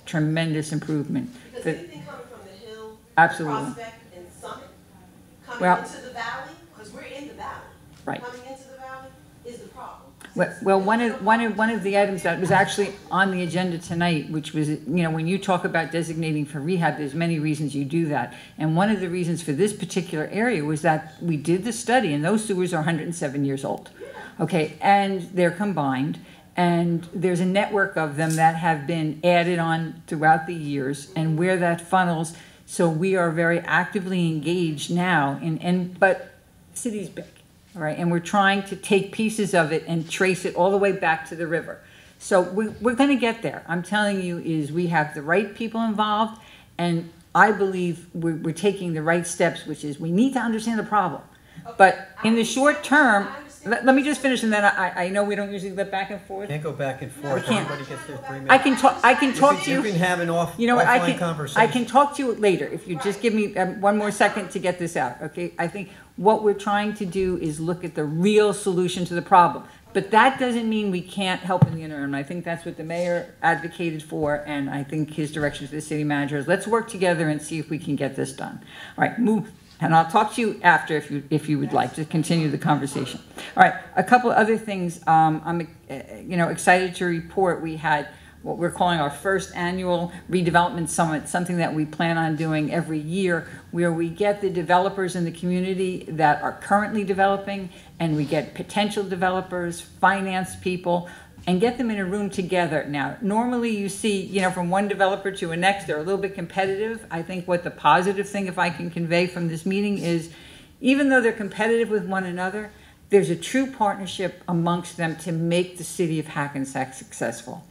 improvement. Because anything coming from the Hill, absolutely. Prospect, and Summit, coming into the valley, because we're in the valley. Right. Coming into the valley is the problem. Well, one of the items that was actually on the agenda tonight, which was, when you talk about designating for rehab, there's many reasons you do that. And one of the reasons for this particular area was that we did the study, and those sewers are 107 years old. Okay, and they're combined. And there's a network of them that have been added on throughout the years, and where that funnels. So we are very actively engaged now but the city's big, all right? And we're trying to take pieces of it and trace it all the way back to the river. So we're going to get there. I'm telling you, is we have the right people involved, and I believe we're taking the right steps, which is we need to understand the problem. Okay. But in the short term, let me just finish, and then I know we don't usually go back and forth. Can't go back and forth. We can't. Everybody gets their 3 minutes. I can talk to you. You can have an offline conversation. I can talk to you later if you just give me one more second to get this out. Okay. I think what we're trying to do is look at the real solution to the problem. But that doesn't mean we can't help in the interim. I think that's what the mayor advocated for, and I think his direction to the city manager is, let's work together and see if we can get this done. All right, move. And I'll talk to you after if you would like to continue the conversation. All right, a couple other things. I'm excited to report we had what we're calling our first annual redevelopment summit, something that we plan on doing every year, where we get the developers in the community that are currently developing, and we get potential developers, finance people, and get them in a room together. Now, normally you see, from one developer to the next, they're a little bit competitive. I think what the positive thing, if I can convey from this meeting, is even though they're competitive with one another, there's a true partnership amongst them to make the city of Hackensack successful.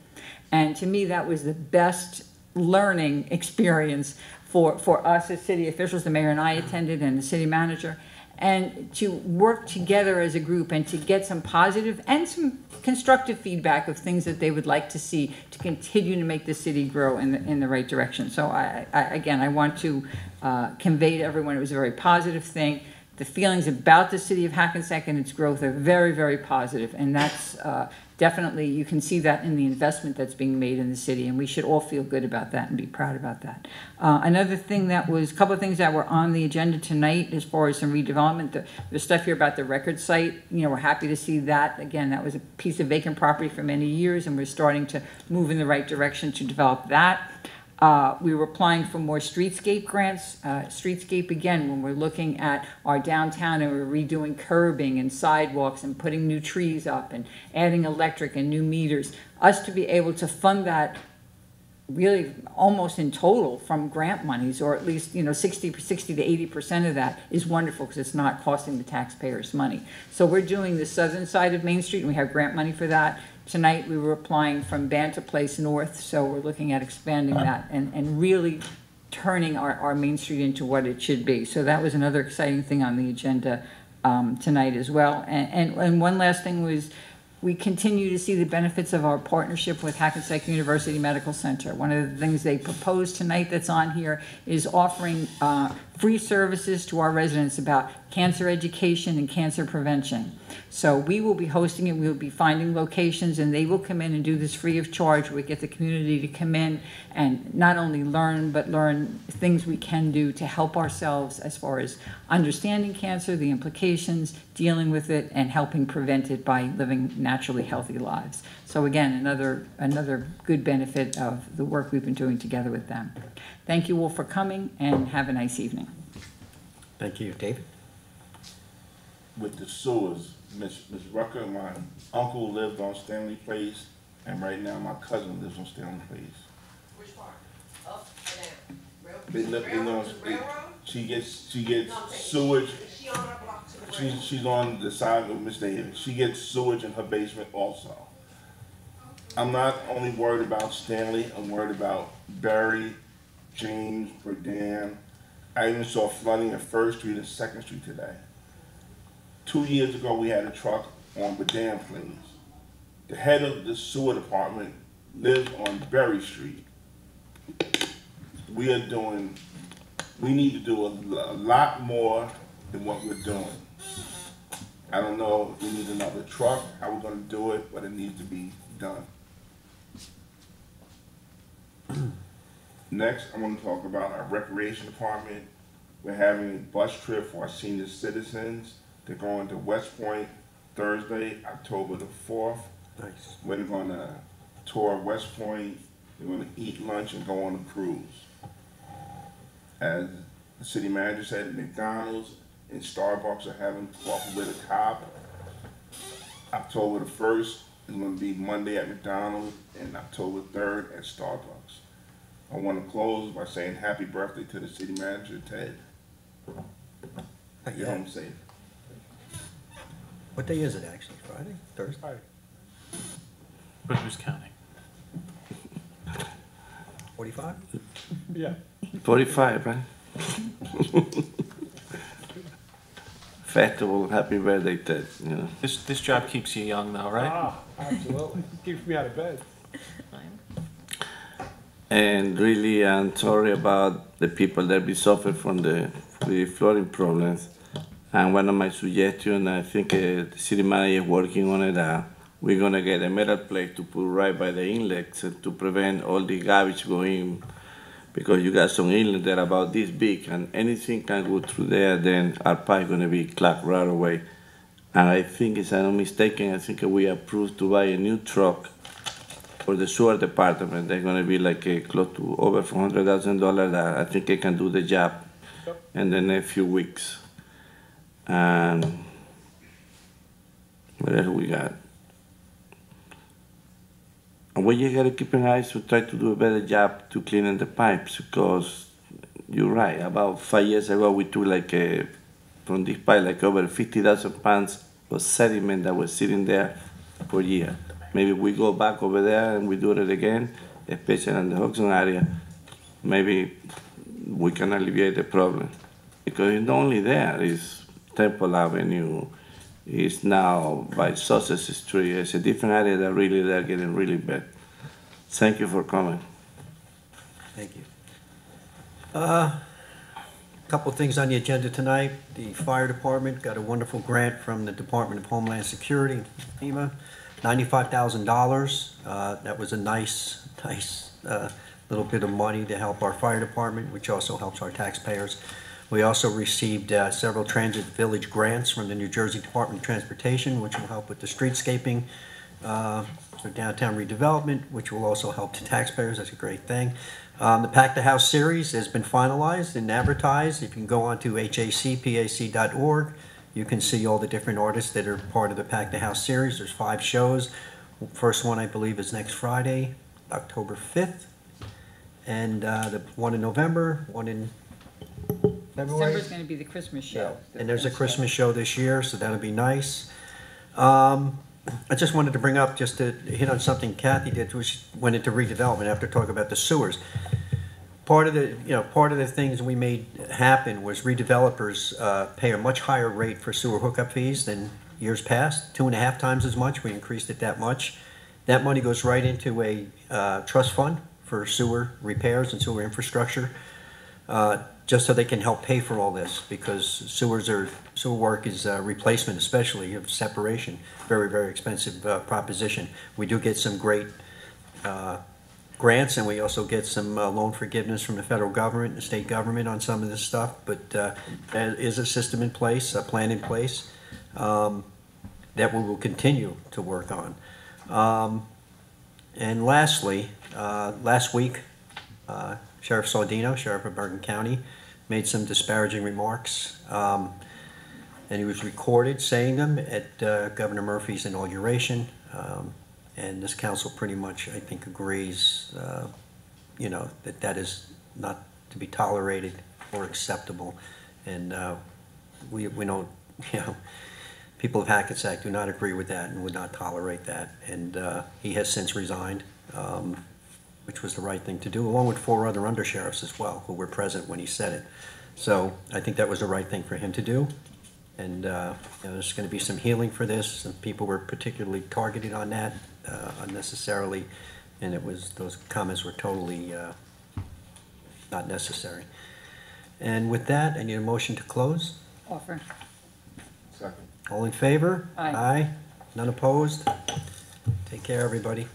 And to me, that was the best learning experience for us as city officials. The mayor and I attended, and the city manager, and to work together as a group and to get some positive and some constructive feedback of things that they would like to see to continue to make the city grow in the right direction. So I want to convey to everyone it was a very positive thing. The feelings about the city of Hackensack and its growth are very, very positive, and that's definitely, you can see that in the investment that's being made in the city, and we should all feel good about that and be proud about that. Another thing a couple of things that were on the agenda tonight as far as some redevelopment, the stuff here about the record site, we're happy to see that. Again, that was a piece of vacant property for many years, and we're starting to move in the right direction to develop that. We were applying for more streetscape grants. Streetscape, again, when we're looking at our downtown and we're redoing curbing and sidewalks and putting new trees up and adding electric and new meters, us to be able to fund that really almost in total from grant monies, or at least 60 to 80% of that is wonderful, because it's not costing the taxpayers money. So we're doing the southern side of Main Street, and we have grant money for that. Tonight we were applying from Banta Place North, so we're looking at expanding that and really turning our Main Street into what it should be. So that was another exciting thing on the agenda tonight as well. And one last thing was, we continue to see the benefits of our partnership with Hackensack University Medical Center. One of the things they proposed tonight that's on here is offering free services to our residents about cancer education and cancer prevention. So we will be hosting it, we will be finding locations, and they will come in and do this free of charge. We get the community to come in and not only learn, but learn things we can do to help ourselves as far as understanding cancer, the implications, dealing with it, and helping prevent it by living naturally healthy lives. So again, another good benefit of the work we've been doing together with them. Thank you all for coming, and have a nice evening. Thank you. David? With the sewers, Ms. Rucker, my uncle lived on Stanley Place, and right now my cousin lives on Stanley Place. Which part? Up or down? They live, she gets sewage. Is she on our block to the right? She's on the side of Miss Davis. She gets sewage in her basement also. I'm not only worried about Stanley, I'm worried about Barry, James, Berdan. I even saw flooding at 1st Street and 2nd Street today. 2 years ago, we had a truck on Berdan Place. The head of the sewer department lives on Berry Street. We need to do a lot more than what we're doing. I don't know if we need another truck, how we're gonna do it, but it needs to be done. Next, I want to talk about our recreation department. We're having a bus trip for our senior citizens. They're going to West Point Thursday, October the 4th. Nice. We're going to tour West Point. We're going to eat lunch and go on a cruise. As the city manager said, McDonald's and Starbucks are having coffee with a cop. October the 1st is going to be Monday at McDonald's, and October 3rd at Starbucks. I want to close by saying happy birthday to the city manager, Ted. Get home safe. What day is it actually? Friday? Thursday? Friday. But who's counting? 45? Yeah. 45, right? Festival, happy birthday, Ted. This job keeps you young, though, right? Ah, absolutely. Keeps me out of bed. And really, I'm sorry about the people that be suffer from the flooding problems. And one of my suggestions, I think the city manager is working on it, we're gonna get a metal plate to put right by the inlets to prevent all the garbage going, because you got some inlet that are about this big, and anything can go through there, then our pipe gonna be clogged right away. And I think, if I'm not mistaken, I think we approved to buy a new truck for the sewer department. They're gonna be like close to over $400,000 that I think it can do the job in the next few weeks. And what else we got? And we just gotta keep an eye to try to do a better job to cleaning the pipes, because you're right, about 5 years ago we took from this pipe like over 50,000 pounds of sediment that was sitting there for years. Maybe we go back over there and we do it again, especially in the Hudson area. Maybe we can alleviate the problem. Because it's not only there, it's Temple Avenue, it's now by Sussex Street. It's a different area that really they're getting really bad. Thank you for coming. Thank you. Couple of things on the agenda tonight. The fire department got a wonderful grant from the Department of Homeland Security, FEMA, $95,000. That was a nice little bit of money to help our fire department, which also helps our taxpayers. We also received several transit village grants from the New Jersey Department of Transportation, which will help with the streetscaping for downtown redevelopment, which will also help the taxpayers. That's a great thing. The Pack the House series has been finalized and advertised. If you can go on to hacpac.org, you can see all the different artists that are part of the Pack the House series. There's 5 shows. First one, I believe, is next Friday, October 5th. And the one in November, one in February. December's going to be the Christmas show. And there's a Christmas show this year, so that'll be nice. I just wanted to bring up, just to hit on something Kathy did, which went into redevelopment after talking about the sewers. Part of the things we made happen was redevelopers pay a much higher rate for sewer hookup fees than years past, 2.5 times as much. We increased it that much. That money goes right into a trust fund for sewer repairs and sewer infrastructure, just so they can help pay for all this, because sewer work is replacement, especially of separation, very, very expensive proposition. We do get some great grants, and we also get some loan forgiveness from the federal government and the state government on some of this stuff, but there is a system in place, a plan in place, that we will continue to work on. And lastly, last week, Sheriff Saudino, Sheriff of Bergen County, made some disparaging remarks, and he was recorded saying them at Governor Murphy's inauguration, and this council pretty much, I think, agrees, that is not to be tolerated or acceptable, and we don't, people of Hackensack do not agree with that and would not tolerate that, and he has since resigned, which was the right thing to do, along with 4 other undersheriffs as well, who were present when he said it. So I think that was the right thing for him to do. And there's going to be some healing for this. Some people were particularly targeted on that unnecessarily, and those comments were totally not necessary. And with that, I need a motion to close. Offer. Second. All in favor? Aye. Aye. None opposed? Take care, everybody.